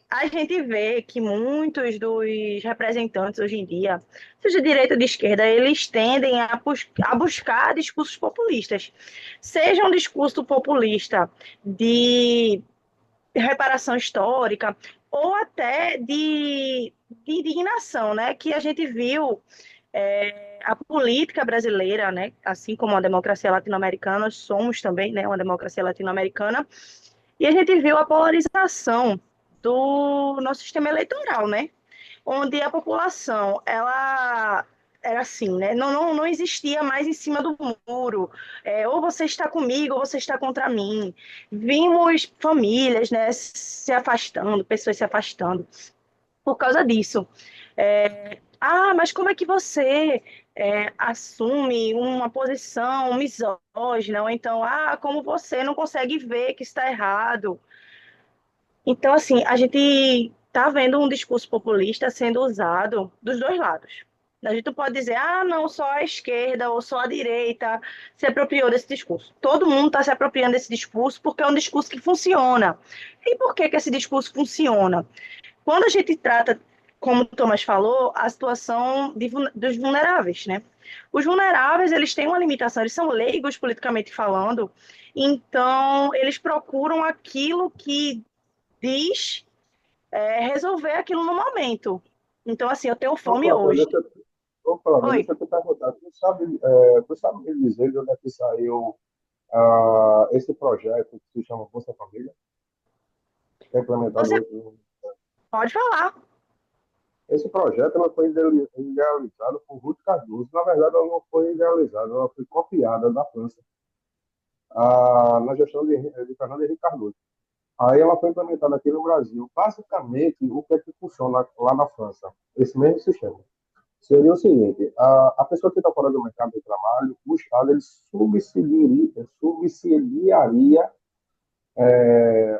a gente vê que muitos dos representantes hoje em dia, seja de direita ou de esquerda, eles tendem a buscar discursos populistas. Seja um discurso populista de reparação histórica, ou até de indignação, né, que a gente viu a política brasileira, né, assim como a democracia latino-americana, nós somos também, né, uma democracia latino-americana, e a gente viu a polarização do nosso sistema eleitoral, né, onde a população, ela era assim, né, não existia mais em cima do muro, ou você está comigo ou você está contra mim. Vimos famílias, né, se afastando, pessoas se afastando por causa disso. Mas como é que você assume uma posição misógina? Ou então, como você não consegue ver que está errado? Então, assim, a gente está vendo um discurso populista sendo usado dos dois lados. A gente não pode dizer, não, só a esquerda ou só a direita se apropriou desse discurso. Todo mundo está se apropriando desse discurso porque é um discurso que funciona. E por que esse discurso funciona? Quando a gente trata, como o Thomas falou, a situação dos vulneráveis, né? Os vulneráveis, eles têm uma limitação, eles são leigos politicamente falando, então eles procuram aquilo que diz resolver aquilo no momento. Então, assim, eu tenho Ô, fome Flávio, hoje. Oi, deixa eu te perguntar. Tu sabe me dizer de onde é que saiu esse projeto que se chama Bolsa Família, que é implementado você hoje? pode falar. Esse projeto ela foi idealizado por Ruth Cardoso. Na verdade, ela não foi idealizada, ela foi copiada da França, na gestão de Fernando Henrique Cardoso. Aí ela foi implementada aqui no Brasil. Basicamente, o que é que funciona lá na França? Esse mesmo sistema. Seria o seguinte: a pessoa que está fora do mercado de trabalho, o Estado ele subsidiaria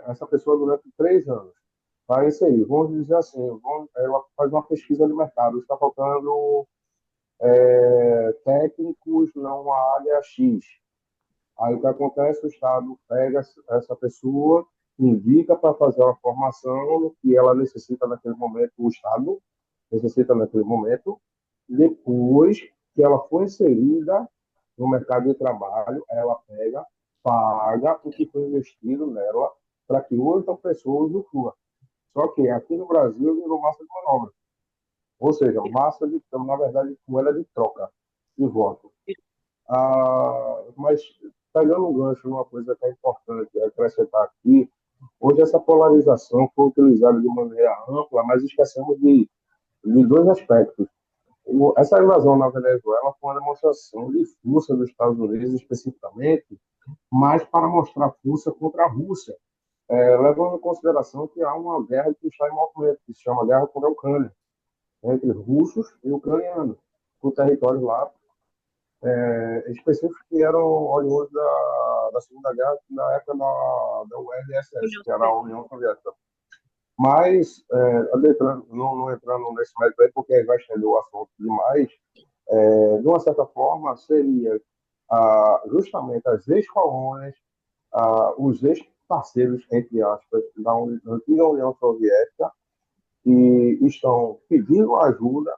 essa pessoa durante 3 anos. Vai inserir, vamos dizer assim, ela faz uma pesquisa de mercado, está faltando técnicos numa área X. Aí o que acontece? O Estado pega essa pessoa, indica para fazer uma formação que ela necessita naquele momento, o Estado necessita naquele momento, depois que ela for inserida no mercado de trabalho, ela pega, paga o que foi investido nela para que outra pessoa usufrua. Só que aqui no Brasil virou massa de manobra. Ou seja, na verdade, moeda de troca de voto. Mas pegando um gancho numa coisa que é importante acrescentar aqui, hoje essa polarização foi utilizada de maneira ampla, mas esquecemos de dois aspectos. Essa invasão na Venezuela foi uma demonstração de força dos Estados Unidos, especificamente, mas para mostrar força contra a Rússia, levando em consideração que há uma guerra que está em movimento, que se chama Guerra contra a Ucrânia, entre russos e ucranianos, por territórios lá específicos que eram oriundos da Segunda Guerra, na época da URSS, que era a União Soviética. Mas, não entrando nesse mérito aí, porque aí vai estender o assunto demais, de uma certa forma, seria justamente as ex-colônias, os ex-parceiros, entre aspas, da antiga União Soviética, que estão pedindo ajuda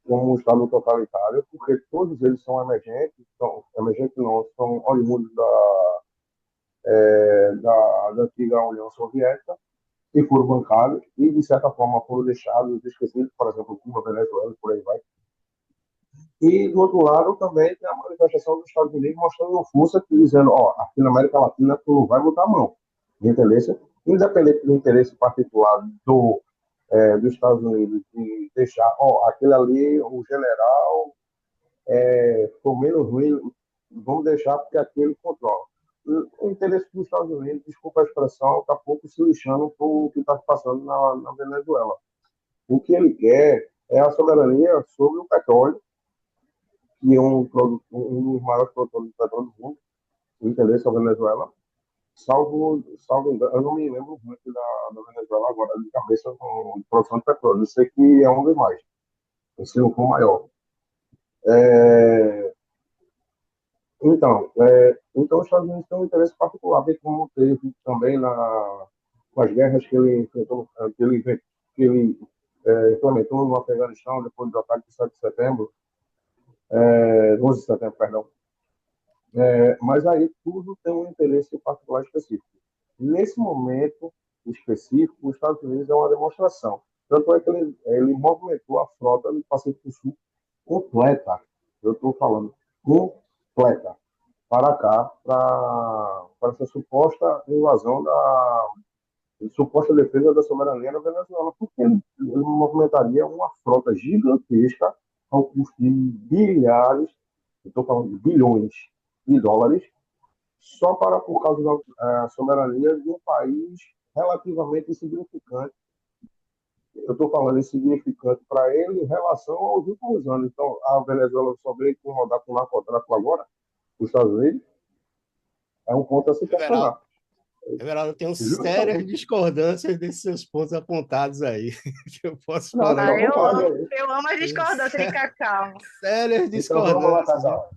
como um Estado totalitário, porque todos eles são emergentes não, são oriundos da antiga União Soviética, e foram bancados e, de certa forma, foram deixados esquecidos, por exemplo, Cuba, Venezuela, por aí vai. E, do outro lado, também tem a manifestação dos Estados Unidos mostrando força, dizendo, aqui na América Latina tu não vai botar a mão, entendeu? Independente do interesse particular dos Estados Unidos de deixar, aquele ali, o general, ficou menos ruim, vamos deixar porque aquele controla. O interesse dos Estados Unidos, desculpa a expressão, está pouco se lixando por o que está passando na Venezuela. O que ele quer é a soberania sobre o petróleo, que é um dos maiores produtores de petróleo do mundo, o interesse da Venezuela. Salvo engano, eu não me lembro muito da Venezuela agora, de cabeça, com produção de petróleo. Eu sei que é um dos mais, se não for maior. Então, os Estados Unidos têm um interesse particular, bem como teve também com as guerras que ele enfrentou, que ele implementou no Afeganistão depois do ataque de 7 de setembro, 11 de setembro, perdão. Mas aí tudo tem um interesse particular específico. Nesse momento específico, os Estados Unidos é uma demonstração. Tanto é que ele movimentou a frota do Pacífico Sul completa. Eu estou falando completa para cá, para essa suposta invasão suposta defesa da soberania da Venezuela, porque ele movimentaria uma frota gigantesca ao custo de bilhares, estou falando de bilhões de dólares, só para por causa da soberania de um país relativamente insignificante. Eu estou falando insignificante para ele em relação aos últimos anos. Então, a Venezuela só veio incomodar com o narcotráfico agora, os Estados Unidos, é um ponto a se Everaldo, questionar. Everaldo, eu tenho sérias Justamente. discordâncias desses seus pontos apontados aí, que eu posso Não, falar. então vamos falar dele. Eu amo as discordâncias de Cacau. Sérias Então vamos lá, discordâncias, viu? Cacau.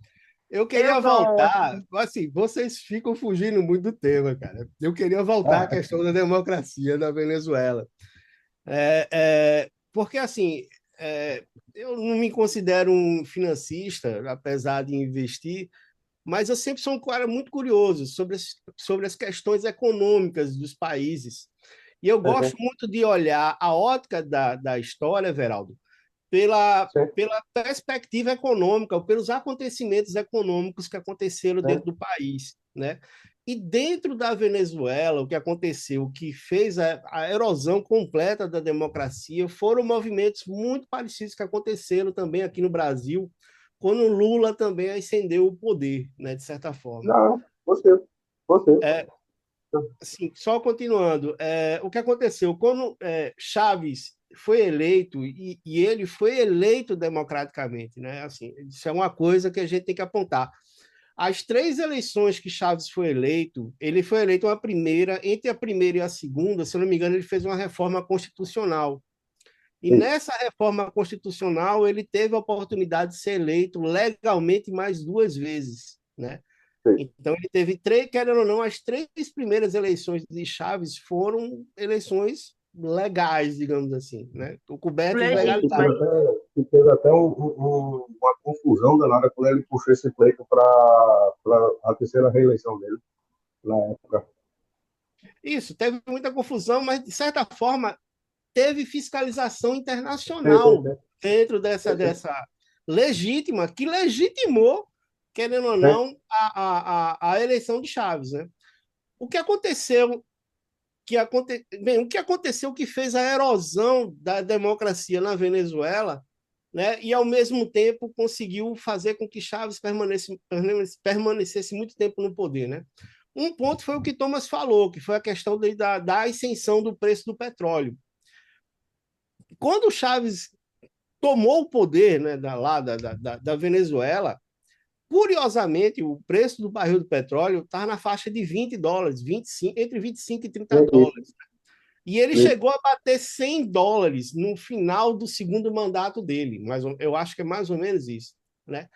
Eu Eu queria voltar, gosto. assim, vocês ficam fugindo muito do tema, cara. Eu queria voltar à questão da democracia da Venezuela. Porque, assim, eu não me considero um financista, apesar de investir, mas eu sempre sou um cara muito curioso sobre as questões econômicas dos países. E eu gosto Uhum. muito de olhar a ótica da história, Veraldo, Sim, pela perspectiva econômica, ou pelos acontecimentos econômicos que aconteceram sim. dentro do país, né? E dentro da Venezuela, o que aconteceu, o que fez a erosão completa da democracia, foram movimentos muito parecidos que aconteceram também aqui no Brasil, quando Lula também ascendeu o poder, né, de certa forma. Não, você. É, assim, só continuando, o que aconteceu? Quando Chaves foi eleito, e ele foi eleito democraticamente, né? Assim, isso é uma coisa que a gente tem que apontar. As três eleições que Chaves foi eleito, ele foi eleito uma primeira, entre a primeira e a segunda, se eu não me engano, ele fez uma reforma constitucional. E Isso, nessa reforma constitucional, ele teve a oportunidade de ser eleito legalmente mais duas vezes, né? isso. Então, ele teve três, querendo ou não, as três primeiras eleições de Chaves foram eleições legais, digamos assim, né? Cobertas de Legítima. legalidade. Que teve até uma confusão danada quando ele puxou esse pleito para a terceira reeleição dele, na época. Isso, teve muita confusão, mas, de certa forma, teve fiscalização Sim, sim, internacional sim. dentro Sim, sim. dessa legítima, que legitimou, querendo ou Sim. não, a eleição de Chaves, né? O que aconteceu Bem, o que aconteceu que fez a erosão da democracia na Venezuela, né? E ao mesmo tempo conseguiu fazer com que Chaves permanecesse muito tempo no poder, né? Um ponto foi o que Thomas falou, que foi a questão da ascensão do preço do petróleo. Quando Chaves tomou o poder, né, da Venezuela, curiosamente, o preço do barril do petróleo estava na faixa de $20, 25, entre 25 e 30 Isso, dólares. E ele isso. chegou a bater $100 no final do segundo mandato dele, mas eu acho que é mais ou menos isso, né?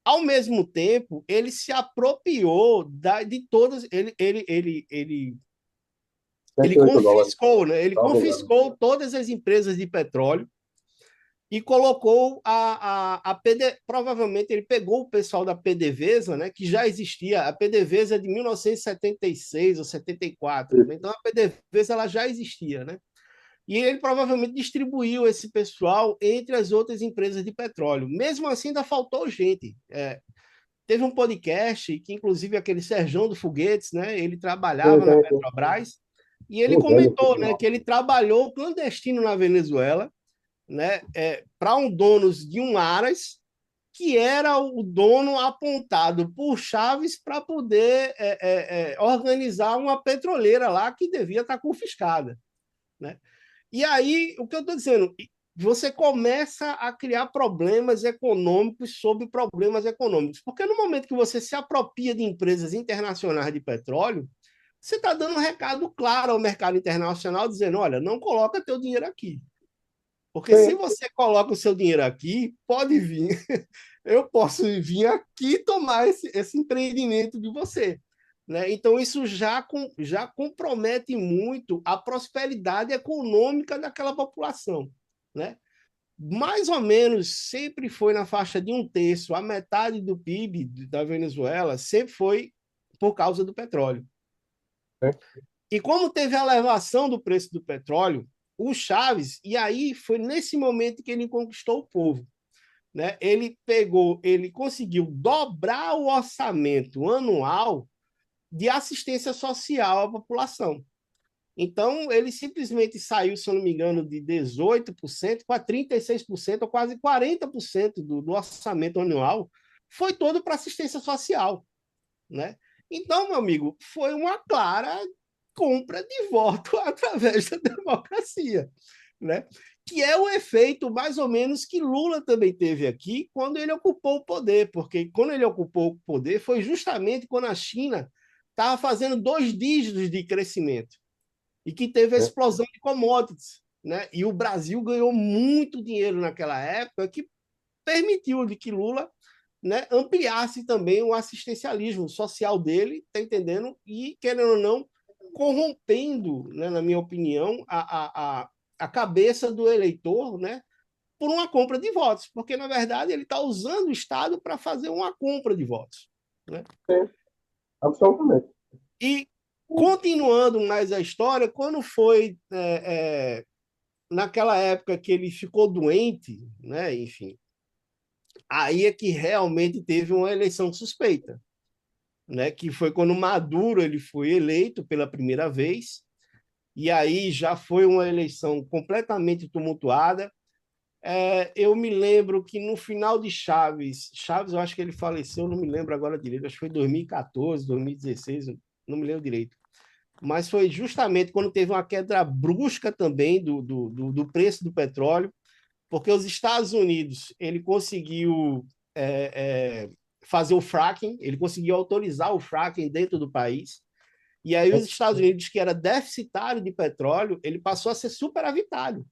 Ao mesmo tempo, ele se apropriou de todas, ele 108 dólares, confiscou, né? Ele salvo engano. confiscou todas as empresas de petróleo e colocou a PD, provavelmente ele pegou o pessoal da PDVSA, né, que já existia, a PDVSA é de 1976 ou 74, Isso. né? Então a PDVSA ela já existia, né? E ele provavelmente distribuiu esse pessoal entre as outras empresas de petróleo. Mesmo assim, ainda faltou gente. Teve um podcast que, inclusive, aquele Serjão do Foguetes, né? Ele Sim, trabalhava na sim, sim. Petrobras e ele Um velho, por comentou, né, sinal. que ele trabalhou clandestino na Venezuela, né, para um dono de um Aras, que era o dono apontado por Chaves para poder organizar uma petroleira lá que devia estar confiscada, né? E aí, o que eu estou dizendo, você começa a criar problemas econômicos sobre problemas econômicos, porque no momento que você se apropria de empresas internacionais de petróleo, você está dando um recado claro ao mercado internacional, dizendo, olha, não coloca teu dinheiro aqui. Porque se Sim, você coloca o seu dinheiro aqui, pode vir. Eu posso vir aqui tomar esse empreendimento de você. Né? Então, isso já compromete muito a prosperidade econômica daquela população. Né? Mais ou menos sempre foi na faixa de um terço, a metade do PIB da Venezuela sempre foi por causa do petróleo. sim. E como teve a elevação do preço do petróleo, o Chaves, e aí foi nesse momento que ele conquistou o povo, né? Ele conseguiu dobrar o orçamento anual de assistência social à população. Então, ele simplesmente saiu, se eu não me engano, de 18% para 36%, ou quase 40% do orçamento anual, foi todo para assistência social, né? Então, meu amigo, foi uma clara compra de voto através da democracia, né? Que é o efeito, mais ou menos, que Lula também teve aqui quando ele ocupou o poder, porque quando ele ocupou o poder foi justamente quando a China estava fazendo 2 dígitos de crescimento e que teve a explosão de commodities, né? E o Brasil ganhou muito dinheiro naquela época, que permitiu de que Lula, né, ampliasse também o assistencialismo social dele, tá entendendo? E, querendo ou não, corrompendo, né, na minha opinião, a cabeça do eleitor, né, por uma compra de votos, porque, na verdade, ele está usando o Estado para fazer uma compra de votos. Né? Sim, absolutamente. E, continuando mais a história, quando foi naquela época que ele ficou doente, né, enfim, aí é que realmente teve uma eleição suspeita, né, que foi quando Maduro ele foi eleito pela primeira vez, e aí já foi uma eleição completamente tumultuada. Eu me lembro que no final de Chaves, eu acho que ele faleceu, não me lembro agora direito, acho que foi 2014, 2016, não me lembro direito. Mas foi justamente quando teve uma queda brusca também do preço do petróleo, porque os Estados Unidos ele conseguiu fazer o fracking, ele conseguiu autorizar o fracking dentro do país, e aí os Estados Unidos, que era deficitário de petróleo, ele passou a ser superavitário.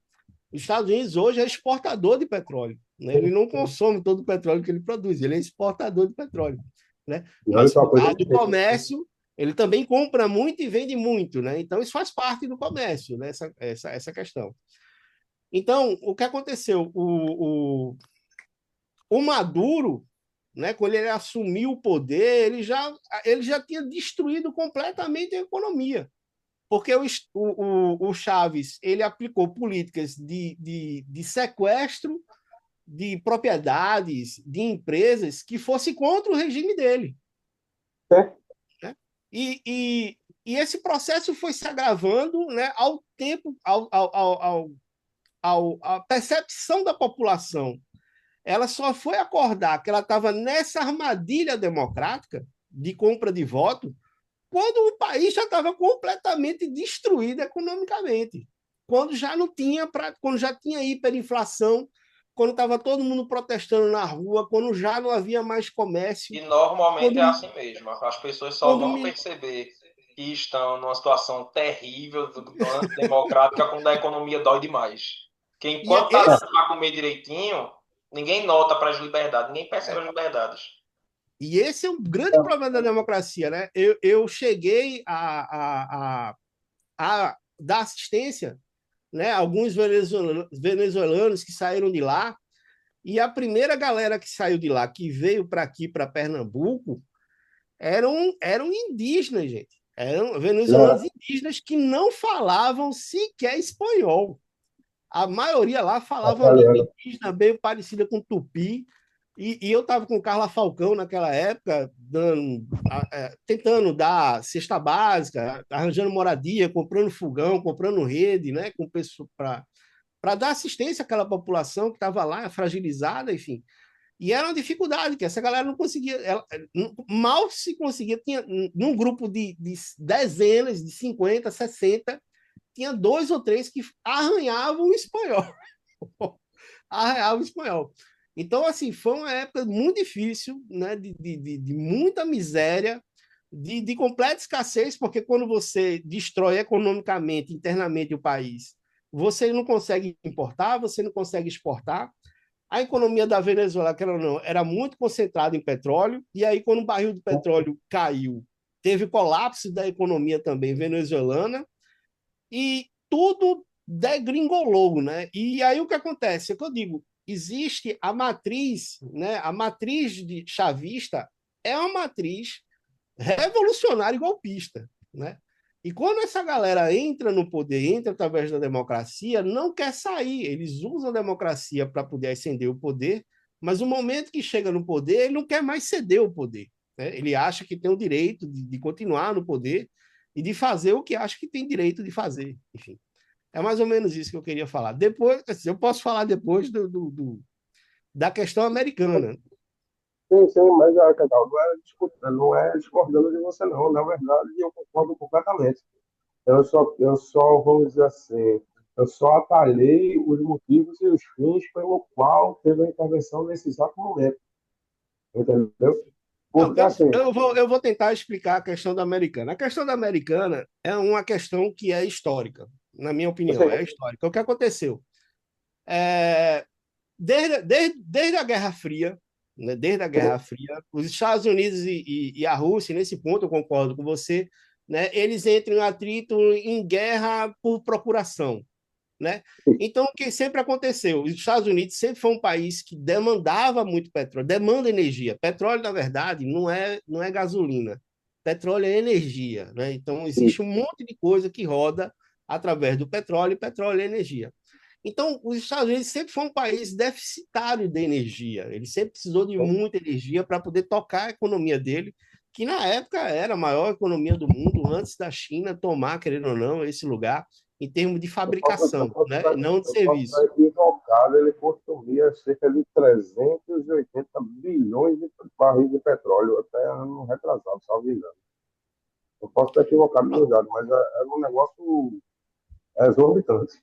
Os Estados Unidos hoje é exportador de petróleo, né? Ele não consome todo o petróleo que ele produz, ele é exportador de petróleo, né? Mas por causa do comércio, ele também compra muito e vende muito, né? Então isso faz parte do comércio, né? Essa questão. Então, o que aconteceu? O Maduro, né, quando ele assumiu o poder, ele já tinha destruído completamente a economia. Porque o Chaves ele aplicou políticas de sequestro de propriedades, de empresas que fosse contra o regime dele. Né? E esse processo foi se agravando, né, ao tempo, a percepção da população. Ela só foi acordar que ela estava nessa armadilha democrática de compra de voto quando o país já estava completamente destruído economicamente, quando já tinha hiperinflação, quando estava todo mundo protestando na rua, quando já não havia mais comércio. E normalmente é assim mesmo. As pessoas só vão perceber que estão numa situação terrível, antidemocrática, quando a economia dói demais. Porque enquanto está dando para comer direitinho, ninguém nota para as liberdades, ninguém percebe as liberdades. E esse é um grande problema da democracia, né? Eu cheguei a dar assistência, né? Alguns venezuelanos que saíram de lá, e a primeira galera que saiu de lá, que veio para aqui, para Pernambuco, eram indígenas, gente. Eram venezuelanos indígenas que não falavam sequer espanhol. A maioria lá falava uma língua indígena bem parecida com tupi. E eu estava com Carla Falcão naquela época, tentando dar cesta básica, arranjando moradia, comprando fogão, comprando rede, né, com para dar assistência àquela população que estava lá, fragilizada, enfim. E era uma dificuldade, que essa galera não conseguia, mal se conseguia, tinha num grupo de dezenas, de 50, 60, tinha 2 ou 3 que arranhavam o espanhol. Arranhavam o espanhol. Então, assim, foi uma época muito difícil, né, de muita miséria, de completa escassez, porque quando você destrói economicamente, internamente o país, você não consegue importar, você não consegue exportar. A economia da Venezuela, que não, era muito concentrada em petróleo, e aí, quando o barril de petróleo caiu, teve colapso da economia também venezuelana, e tudo degringolou, né? E aí o que acontece? É que eu digo, existe a matriz, né? A matriz de chavista é uma matriz revolucionária e golpista, né? E quando essa galera entra no poder, entra através da democracia, não quer sair. Eles usam a democracia para poder ascender o poder, mas no momento que chega no poder, ele não quer mais ceder o poder. Né? Ele acha que tem o direito de continuar no poder e de fazer o que acha que tem direito de fazer. Enfim, é mais ou menos isso que eu queria falar. Depois, assim, eu posso falar depois da questão americana. Sim, sim, mas Cacau, não é discordando de você, não. Na verdade, eu concordo completamente. Vamos dizer assim, eu só atalhei os motivos e os fins pelo qual teve a intervenção nesse exato momento, entendeu? Não, Porque, assim, eu vou tentar explicar a questão da americana. A questão da americana é uma questão que é histórica, na minha opinião, assim, é histórica. O que aconteceu? É, desde a Guerra Fria, né, desde a Guerra Fria, os Estados Unidos e a Rússia, nesse ponto eu concordo com você, né, eles entram em atrito, em guerra por procuração. Né? Então, o que sempre aconteceu? Os Estados Unidos sempre foi um país que demandava muito petróleo, demanda energia. Petróleo, na verdade, não é gasolina. Petróleo é energia. Né? Então, existe um monte de coisa que roda através do petróleo, e petróleo é energia. Então, os Estados Unidos sempre foi um país deficitário de energia. Ele sempre precisou de muita energia para poder tocar a economia dele, que na época era a maior economia do mundo, antes da China tomar, querendo ou não, esse lugar em termos de fabricação, né? Não de eu posso estar serviço. equivocado, ele consumia cerca de 380 bilhões de barris de petróleo até ano retrasado, salvo engano. Eu posso estar equivocado no lugar, mas é um negócio exorbitante.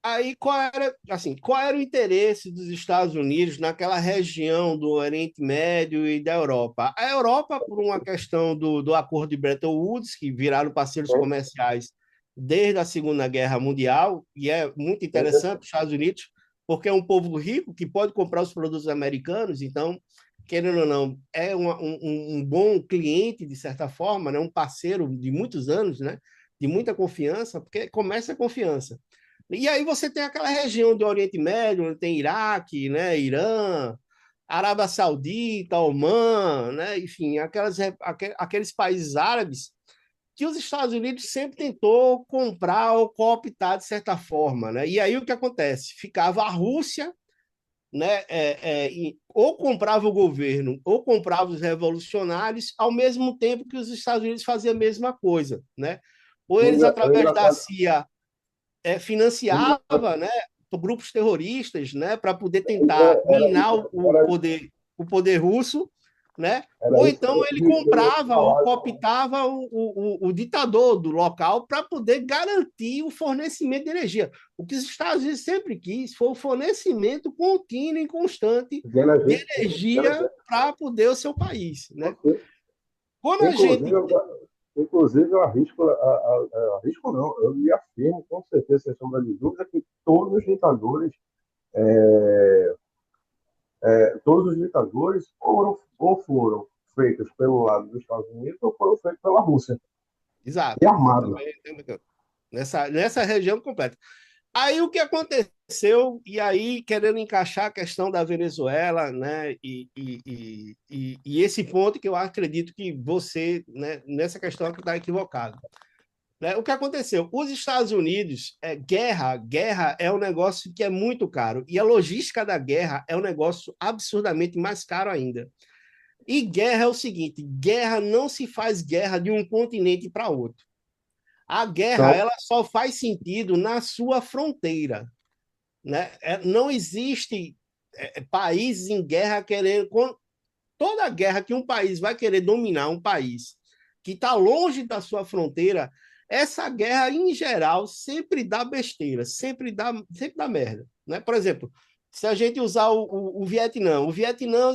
Aí, qual era o interesse dos Estados Unidos naquela região do Oriente Médio e da Europa? A Europa, por uma questão do Acordo de Bretton Woods, que viraram parceiros Sim, comerciais desde a Segunda Guerra Mundial, e é muito sim, interessante os Estados Unidos, porque é um povo rico que pode comprar os produtos americanos, então, querendo ou não, é um bom cliente, de certa forma, né? Um parceiro de muitos anos, né? De muita confiança, porque comércio é confiança. E aí você tem aquela região do Oriente Médio, onde tem Iraque, né, Irã, Arábia Saudita, Omã, né, enfim, aqueles países árabes que os Estados Unidos sempre tentou comprar ou cooptar de certa forma, né? E aí o que acontece? Ficava a Rússia, né, ou comprava o governo ou comprava os revolucionários, ao mesmo tempo que os Estados Unidos faziam a mesma coisa, né? Ou eles é através da engraçado, CIA é engraçado, financiava, né, grupos terroristas, né, para poder tentar era, minar era, o poder russo, né? era Ou isso então ele que eu ia comprava ou falar. cooptava o ditador do local para poder garantir o fornecimento de energia. O que os Estados Unidos sempre quis foi o fornecimento contínuo e constante De de energia, de energia energia. para poder o seu país, né? Quando a Inclusive, gente inclusive eu arrisco não, eu me afirmo com certeza, sem sombra de dúvida, que todos os ditadores ou foram feitos pelo lado dos Estados Unidos ou foram feitos pela Rússia. E Exato, eu armado. também nessa região completa. Aí o que aconteceu, e aí querendo encaixar a questão da Venezuela, né, e esse ponto que eu acredito que você, né, nessa questão que está equivocado. Né? O que aconteceu? Os Estados Unidos, guerra é um negócio que é muito caro, e a logística da guerra é um negócio absurdamente mais caro ainda. E guerra é o seguinte, guerra não se faz guerra de um continente para outro. A guerra Não, ela só faz sentido na sua fronteira, né? Não existe países em guerra querendo toda guerra que um país vai querer dominar um país que está longe da sua fronteira, essa guerra em geral sempre dá besteira, sempre dá merda, né? Por exemplo, se a gente usar o Vietnã, os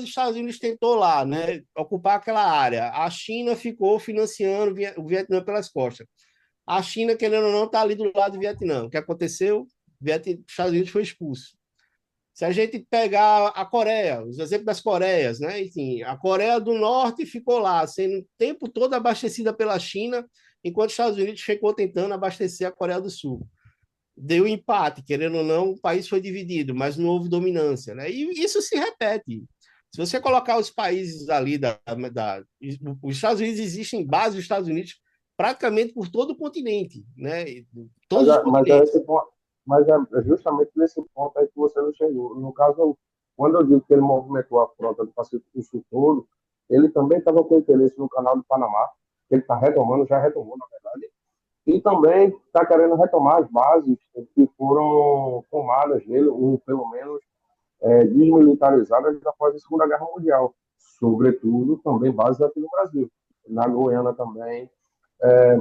Estados Unidos tentou lá, né, ocupar aquela área, a China ficou financiando o Vietnã pelas costas. A China, querendo ou não, está ali do lado do Vietnã. O que aconteceu? Os Estados Unidos foi expulso. Se a gente pegar a Coreia, os exemplos das Coreias, né? Enfim, a Coreia do Norte ficou lá, sendo o tempo todo abastecida pela China, enquanto os Estados Unidos ficou tentando abastecer a Coreia do Sul. Deu empate, querendo ou não, o país foi dividido, mas não houve dominância, né? E isso se repete. Se você colocar os países ali os Estados Unidos, existem bases dos Estados Unidos praticamente por todo o continente, né? Todos os Mas é continentes. esse ponto, mas é justamente nesse ponto aí que você não chegou. No caso, quando eu digo que ele movimentou a frota do Pacífico Sul todo, ele também estava com interesse no canal do Panamá, que ele está retomando, já retomou, na verdade, e também está querendo retomar as bases que foram tomadas nele, ou pelo menos desmilitarizadas após a Segunda Guerra Mundial, sobretudo também bases aqui no Brasil, na Guiana também,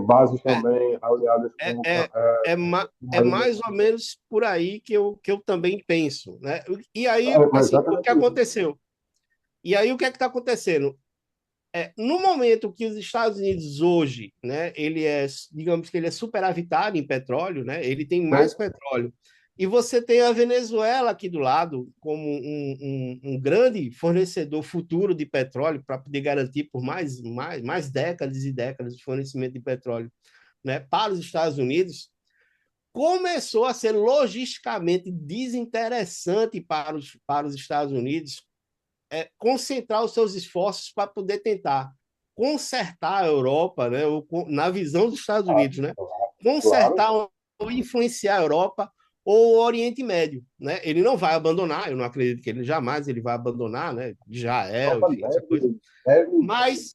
bases É, também aliadas é, com é, é mais ou menos por aí que eu também penso, né? E aí, mas assim, o que exatamente isso. aconteceu? E aí, o que é que está acontecendo? No momento que os Estados Unidos hoje, né, ele é, digamos que ele é superavitário em petróleo, né, ele tem mais Né? petróleo, e você tem a Venezuela aqui do lado como um grande fornecedor futuro de petróleo para poder garantir por mais décadas e décadas de fornecimento de petróleo, né, para os Estados Unidos, começou a ser logisticamente desinteressante para os Estados Unidos concentrar os seus esforços para poder tentar consertar a Europa, né, na visão dos Estados Ah, Unidos, né, claro, consertar ou influenciar a Europa ou o Oriente Médio, né? Ele não vai abandonar, eu não acredito que ele jamais ele vai abandonar, né? a Israel, Europa enfim, essa coisa. deve, Mas,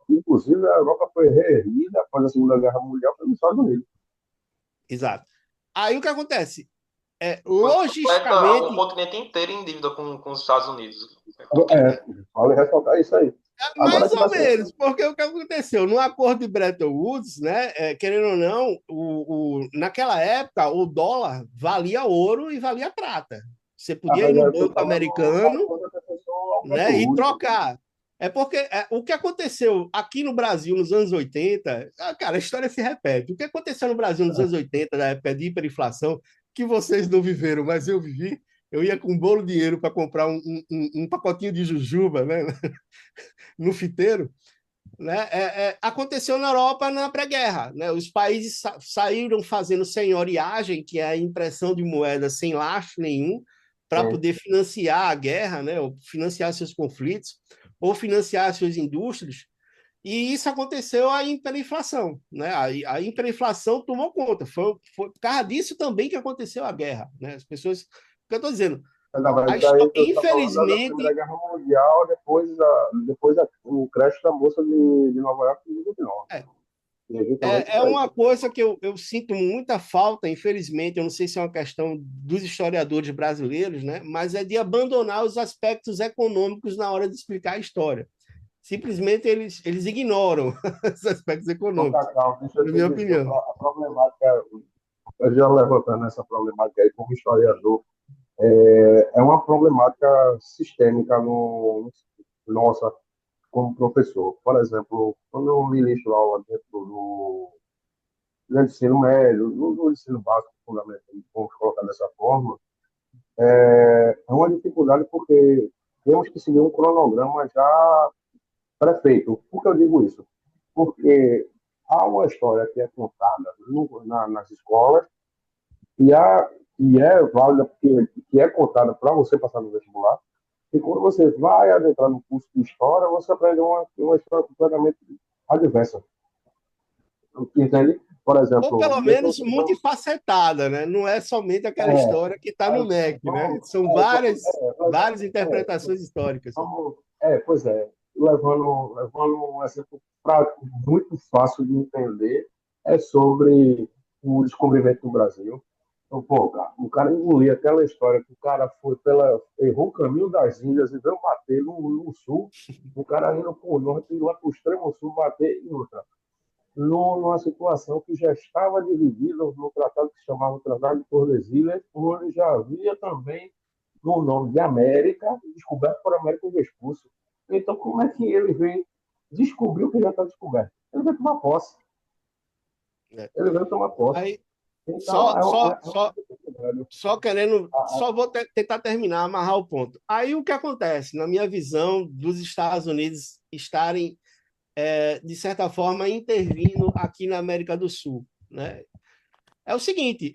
inclusive a Europa foi reerguida após a Segunda Guerra Mundial pelos Estados Unidos. exato. Aí o que acontece? Foi completa um Logisticamente, continente inteiro em dívida com os Estados Unidos. É, vale ressaltar isso aí. Agora mais que vai ou ser. menos, porque o que aconteceu? No acordo de Bretton Woods, né, querendo ou não, naquela época o dólar valia ouro e valia prata. Você podia ir Mas no eu estou banco falando da americano, coisa que aconteceu ao né, Bretton e Woods. trocar. É porque o que aconteceu aqui no Brasil nos anos 80, cara, a história se repete. O que aconteceu no Brasil nos anos 80, na época de hiperinflação, que vocês não viveram, mas eu vivi, eu ia com um bolo de dinheiro para comprar um pacotinho de jujuba, né, no fiteiro, né? Aconteceu na Europa na pré-guerra, né? Os países saíram fazendo senhoriagem, que é a impressão de moeda sem lastro nenhum, para Sim. poder financiar a guerra, né? Ou financiar seus conflitos, ou financiar suas indústrias. E isso aconteceu a hiperinflação, né? A hiperinflação tomou conta. Foi por causa disso também que aconteceu a guerra, né? As pessoas, o que eu estou dizendo, Na verdade, aí você está falando da Primeira infelizmente, Guerra Mundial, depois o crash da Bolsa de Nova York em 29. é, E é justamente É isso aí. uma coisa que eu sinto muita falta, infelizmente, eu não sei se é uma questão dos historiadores brasileiros, né? Mas é de abandonar os aspectos econômicos na hora de explicar a história. Simplesmente eles ignoram os aspectos Então, econômicos, Cacau, deixa eu na te minha dizer, opinião. a problemática, eu já levantando essa problemática aí como historiador, é uma problemática sistêmica nossa como professor. Por exemplo, quando eu ministro aula dentro do ensino médio, no ensino básico, fundamental, vamos colocar dessa forma, é uma dificuldade porque temos que seguir um cronograma já pré-feito. Por que eu digo isso? Porque há uma história que é contada nas escolas e é válida, que é contada para você passar no vestibular, e quando você vai adentrar no curso de história, você aprende uma história completamente adversa. Entende? Por Ou exemplo, pelo menos multifacetada, né? Não é somente aquela história que está no MEC, né? vamos, São várias é, interpretações históricas. vamos, pois é, levando um exemplo prático, muito fácil de entender, é sobre o descobrimento do Brasil. Então, pô, cara, o cara engolir aquela história que o cara errou o caminho das Índias e veio bater no sul, o cara indo para o norte e lá para o extremo sul bater em outra. Numa situação que já estava dividida no tratado que se chamava Tratado de Tordesilhas, onde já havia também no nome de América, descoberto por Américo Vespucci. Então, como é que ele vem descobrir o que já está descoberto? Ele veio tomar posse. Né? Ele veio tomar posse. Aí, Então, só, só, é uma só, dificuldade. só querendo, só vou tentar terminar, amarrar o ponto. Aí o que acontece, na minha visão, dos Estados Unidos estarem, de certa forma, intervindo aqui na América do Sul, né? É o seguinte,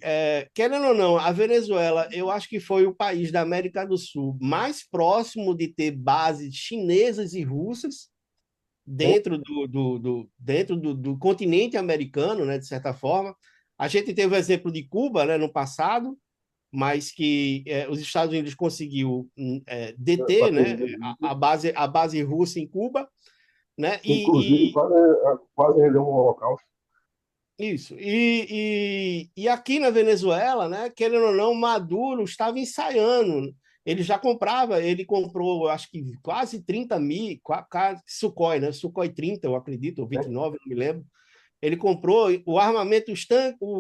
querendo ou não, a Venezuela, eu acho que foi o país da América do Sul mais próximo de ter bases chinesas e russas, dentro do continente americano, né, de certa forma. A gente teve o exemplo de Cuba, né, no passado, mas que os Estados Unidos conseguiu deter, né, a base russa em Cuba, né, Inclusive, quase rendeu um holocausto. isso. E aqui na Venezuela, né, querendo ou não, Maduro estava ensaiando. Ele comprou, acho que quase 30 mil, Sukhoi, né? Sukhoi 30, eu acredito, ou 29, não me lembro. Ele comprou o armamento,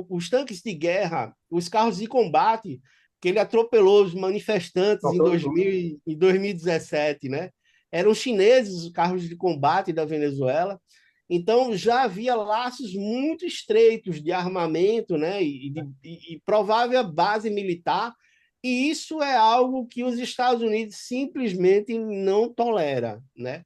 os tanques de guerra, os carros de combate, que ele atropelou os manifestantes em 2017, né? Eram chineses os carros de combate da Venezuela. Então, já havia laços muito estreitos de armamento, né? E provável base militar, e isso é algo que os Estados Unidos simplesmente não tolera, né?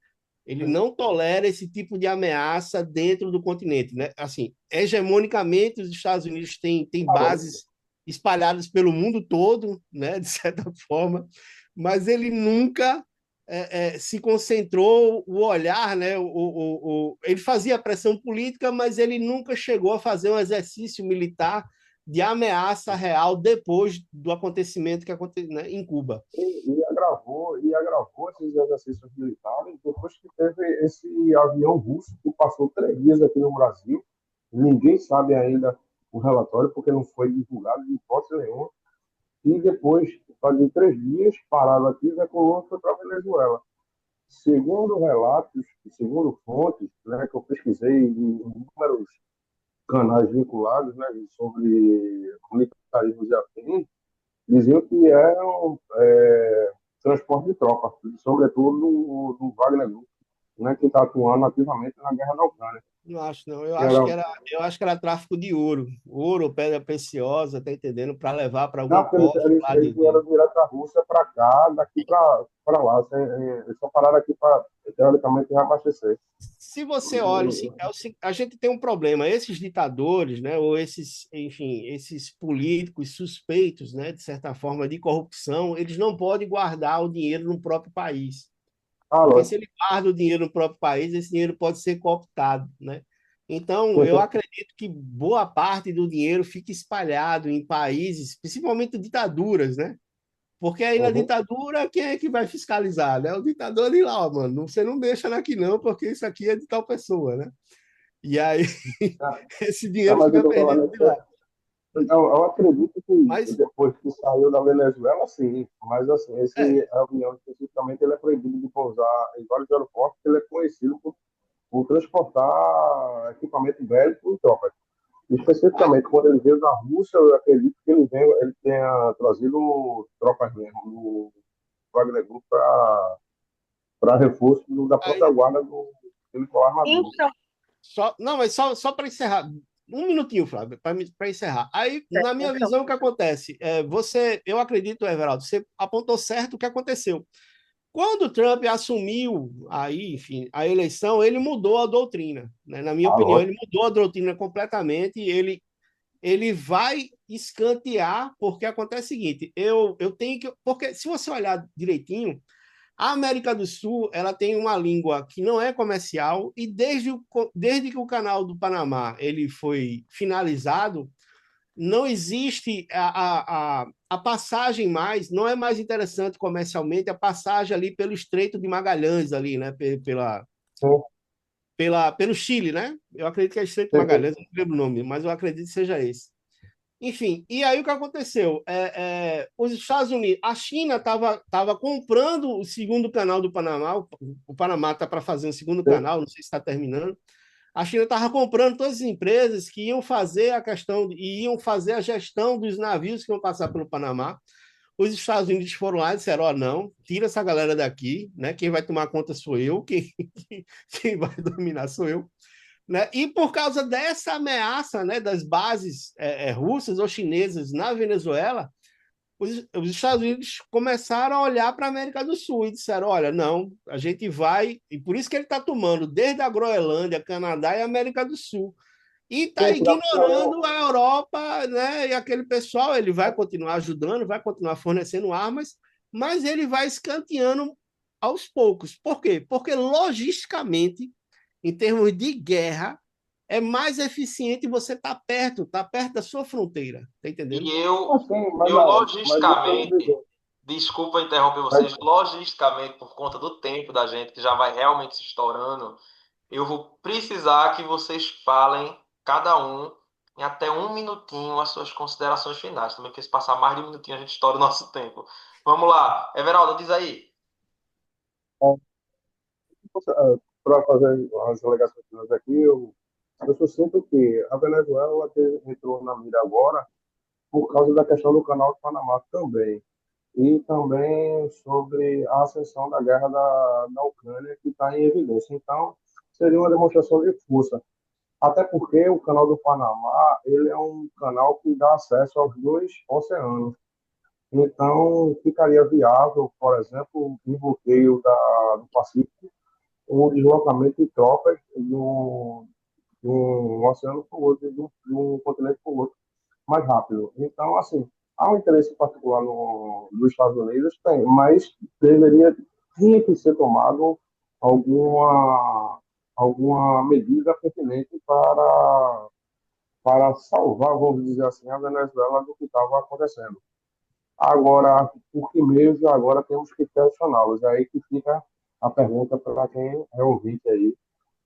Ele não tolera esse tipo de ameaça dentro do continente, né? Assim, hegemonicamente, os Estados Unidos têm bases espalhadas pelo mundo todo, né? De certa forma, mas ele nunca se concentrou o olhar, né? Ele fazia pressão política, mas ele nunca chegou a fazer um exercício militar de ameaça real depois do acontecimento que aconteceu, né, em Cuba. E agravou esses exercícios militares depois que teve esse avião russo que passou 3 dias aqui no Brasil. Ninguém sabe ainda o relatório, porque não foi divulgado de hipótese nenhuma. E depois, de 3 dias, parado aqui, decolou e foi para a Venezuela. Segundo relatos, segundo fontes, né, que eu pesquisei em inúmeros canais vinculados, né, sobre militarismo e afins, diziam que eram transporte de tropa, sobretudo do Wagner Group, né, que está atuando ativamente na guerra da Ucrânia. Não acho, não. Eu acho que era tráfico de ouro, pedra preciosa, tá entendendo? Para levar para algum posto lá Eles vieram direto da Rússia para cá, daqui para lá. Eles só pararam aqui para, teoricamente, reabastecer. Se você olha, a gente tem um problema. Esses ditadores, né, ou enfim, esses políticos suspeitos, né, de certa forma, de corrupção, eles não podem guardar o dinheiro no próprio país. Porque se ele guarda o dinheiro no próprio país, esse dinheiro pode ser cooptado, né? Então, eu acredito que boa parte do dinheiro fica espalhado em países, principalmente ditaduras, né? Porque aí na ditadura, quem é que vai fiscalizar, né? O ditador de lá, ó, mano, você não deixa aqui não, porque isso aqui é de tal pessoa, né? E aí, esse dinheiro fica perdido de lá. Eu acredito que depois que saiu da Venezuela, sim. Mas, assim, esse avião, especificamente, ele é proibido de pousar em vários aeroportos, porque ele é conhecido por transportar equipamento bélico e tropas. Especificamente, quando ele veio da Rússia, eu acredito que ele tenha trazido tropas mesmo do Wagner Group para reforço da própria guarda do Nicolás Maduro. Não, mas só para encerrar, um minutinho, Flávio, para encerrar. Aí, na minha visão, o que acontece? Eu acredito, Everaldo, você apontou certo o que aconteceu. Quando o Trump assumiu aí, enfim, a eleição, ele mudou a doutrina, né? Na minha opinião, ele mudou a doutrina completamente. Ele vai escantear, porque acontece o seguinte: eu tenho que. Porque se você olhar direitinho, a América do Sul ela tem uma língua que não é comercial, e desde que o canal do Panamá ele foi finalizado, não existe a passagem mais, não é mais interessante comercialmente a passagem ali pelo Estreito de Magalhães, ali, né? Pelo Chile, né? Eu acredito que é Estreito de Magalhães, não lembro o nome, mas eu acredito que seja esse. Enfim, e aí o que aconteceu? Os Estados Unidos, a China estava comprando o segundo canal do Panamá, o Panamá está para fazer um segundo canal, não sei se está terminando. A China estava comprando todas as empresas que iam fazer iam fazer a gestão dos navios que iam passar pelo Panamá. Os Estados Unidos foram lá e disseram: ó, não, tira essa galera daqui, né? Quem vai tomar conta sou eu, quem vai dominar sou eu. Né? E por causa dessa ameaça, né, das bases russas ou chinesas na Venezuela, os Estados Unidos começaram a olhar para a América do Sul e disseram: olha, não, a gente vai. E por isso que ele está tomando desde a Groenlândia, Canadá e América do Sul. E está ignorando a Europa, né? E aquele pessoal, ele vai continuar ajudando, vai continuar fornecendo armas, mas ele vai escanteando aos poucos. Por quê? Porque logisticamente em termos de guerra, é mais eficiente você tá perto da sua fronteira, tá E entendendo? Assim, eu mas deixa eu lhe logisticamente, dizer. desculpa interromper Mas, vocês, logisticamente, por conta do tempo da gente, que já vai realmente se estourando, eu vou precisar que vocês falem, cada um, em até um minutinho, as suas considerações finais. Também, porque se passar mais de um minutinho, a gente estoura o nosso tempo. Vamos lá. Everaldo, diz aí. para fazer as alegações finais aqui, eu sou sempre que a Venezuela entrou na mira agora por causa da questão do Canal do Panamá também. E também sobre a ascensão da guerra da Ucrânia, que está em evidência. Então, seria uma demonstração de força. Até porque o Canal do Panamá ele é um canal que dá acesso aos dois oceanos. Então, ficaria viável, por exemplo, um bloqueio do Pacífico, o deslocamento de tropas de um oceano para o outro, de um continente para o outro, mais rápido. Então, assim, há um interesse particular nos Estados Unidos, tem, mas tinha que ser tomado alguma, alguma medida pertinente para salvar, vamos dizer assim, a Venezuela do que estava acontecendo. Agora, por que meios agora temos que questioná-los? É aí que fica a pergunta para quem é ouvinte aí,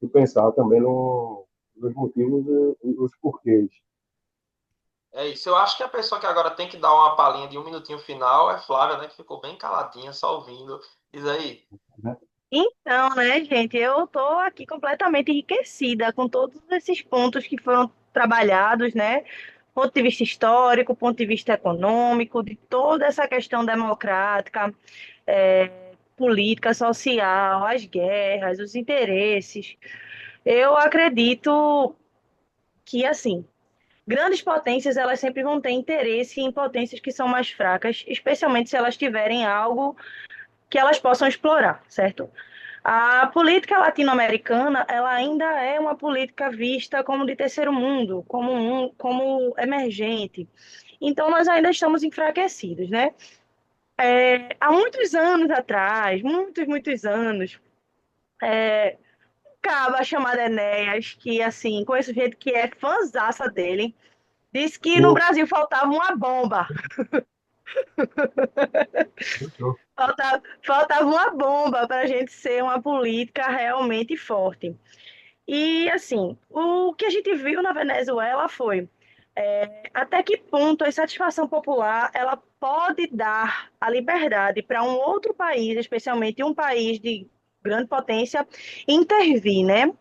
e pensar também nos motivos e os porquês. É isso. Eu acho que a pessoa que agora tem que dar uma palhinha de um minutinho final é Flávia, né? Que ficou bem caladinha, só ouvindo. Diz aí. Né? Então, né, gente, eu estou aqui completamente enriquecida com todos esses pontos que foram trabalhados, né? Ponto de vista histórico, ponto de vista econômico, de toda essa questão democrática, política, social, as guerras, os interesses. Eu acredito que, assim, grandes potências, elas sempre vão ter interesse em potências que são mais fracas, especialmente se elas tiverem algo que elas possam explorar, certo? A política latino-americana, ela ainda é uma política vista como de terceiro mundo, como emergente. Então, nós ainda estamos enfraquecidos, né? Há muitos anos atrás, muitos anos, um caba chamado Enéas, que, assim, conheço gente que é fãzaça dele, disse que no Isso, Brasil faltava uma bomba. isso. Faltava uma bomba para a gente ser uma política realmente forte. E, assim, o que a gente viu na Venezuela foi até que ponto a insatisfação popular ela pode dar a liberdade para um outro país, especialmente um país de grande potência, intervir, né?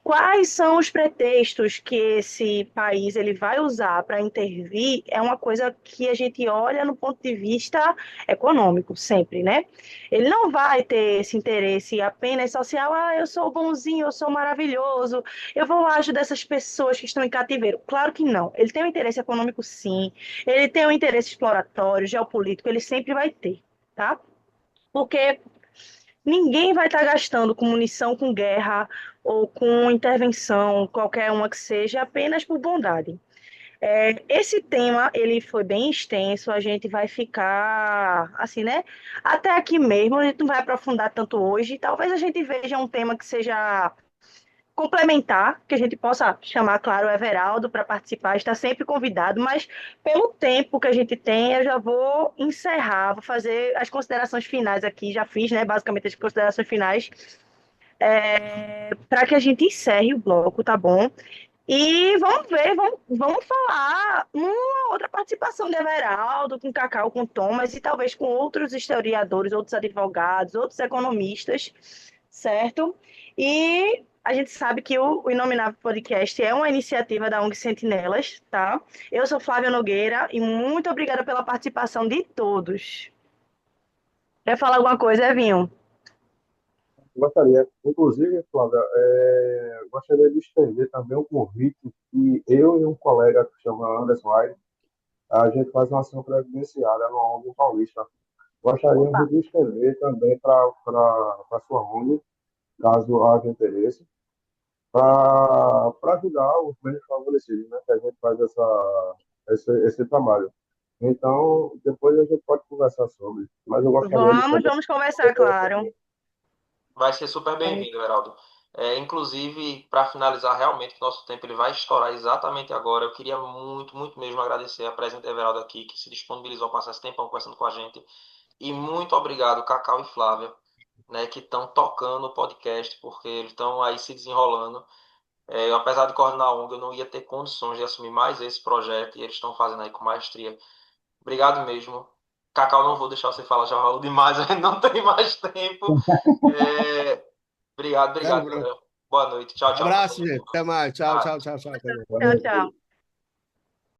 Quais são os pretextos que esse país ele vai usar para intervir? É uma coisa que a gente olha no ponto de vista econômico, sempre, né? Ele não vai ter esse interesse apenas social, eu sou bonzinho, eu sou maravilhoso, eu vou lá ajudar essas pessoas que estão em cativeiro. Claro que não. Ele tem um interesse econômico, sim. Ele tem um interesse exploratório, geopolítico, ele sempre vai ter, tá? Porque ninguém vai estar gastando com munição com guerra ou com intervenção, qualquer uma que seja, apenas por bondade. Esse tema ele foi bem extenso, a gente vai ficar assim, né? Até aqui mesmo, a gente não vai aprofundar tanto hoje. Talvez a gente veja um tema que seja complementar, que a gente possa chamar, claro, o Everaldo para participar, está sempre convidado, mas pelo tempo que a gente tem, eu já vou encerrar, vou fazer as considerações finais aqui, já fiz, né, basicamente as considerações finais, para que a gente encerre o bloco, tá bom? E vamos ver, vamos falar uma outra participação de Everaldo, com Cacau, com Thomas e talvez com outros historiadores, outros advogados, outros economistas, certo? E a gente sabe que o Inominável Podcast é uma iniciativa da ONG Sentinelas, tá? Eu sou Flávia Nogueira e muito obrigada pela participação de todos. Quer falar alguma coisa, Evinho? Gostaria, inclusive, Flávia, gostaria de estender também um convite que eu e um colega que chama Anderson Aires, a gente faz uma ação previdenciária no ONG Paulista. Opa, Gostaríamos de estender também para a sua ONG, caso haja interesse, para ajudar os menos favorecidos, né? Que a gente faz esse trabalho. Então, depois a gente pode conversar sobre. Mas eu gostaria de também. vamos conversar, claro. Vai ser super bem-vindo, Everaldo. Inclusive, para finalizar, realmente, que nosso tempo ele vai estourar exatamente agora. Eu queria muito, muito mesmo agradecer a presidente Everaldo aqui, que se disponibilizou a passar esse tempão conversando com a gente. E muito obrigado, Cacau e Flávia, né, que estão tocando o podcast, porque eles estão aí se desenrolando. Apesar de coordenar a ONG, eu não ia ter condições de assumir mais esse projeto, e eles estão fazendo aí com maestria. Obrigado mesmo. Cacau, não vou deixar você falar, já falou demais, a gente não tem mais tempo. É, Obrigado, Não, obrigado, Bruno. galera. Boa noite. Tchau, tchau. Abraço, gente. Até mais. Tchau, Ah, tchau, tchau, tchau. Até mais. Boa Tchau, noite. tchau.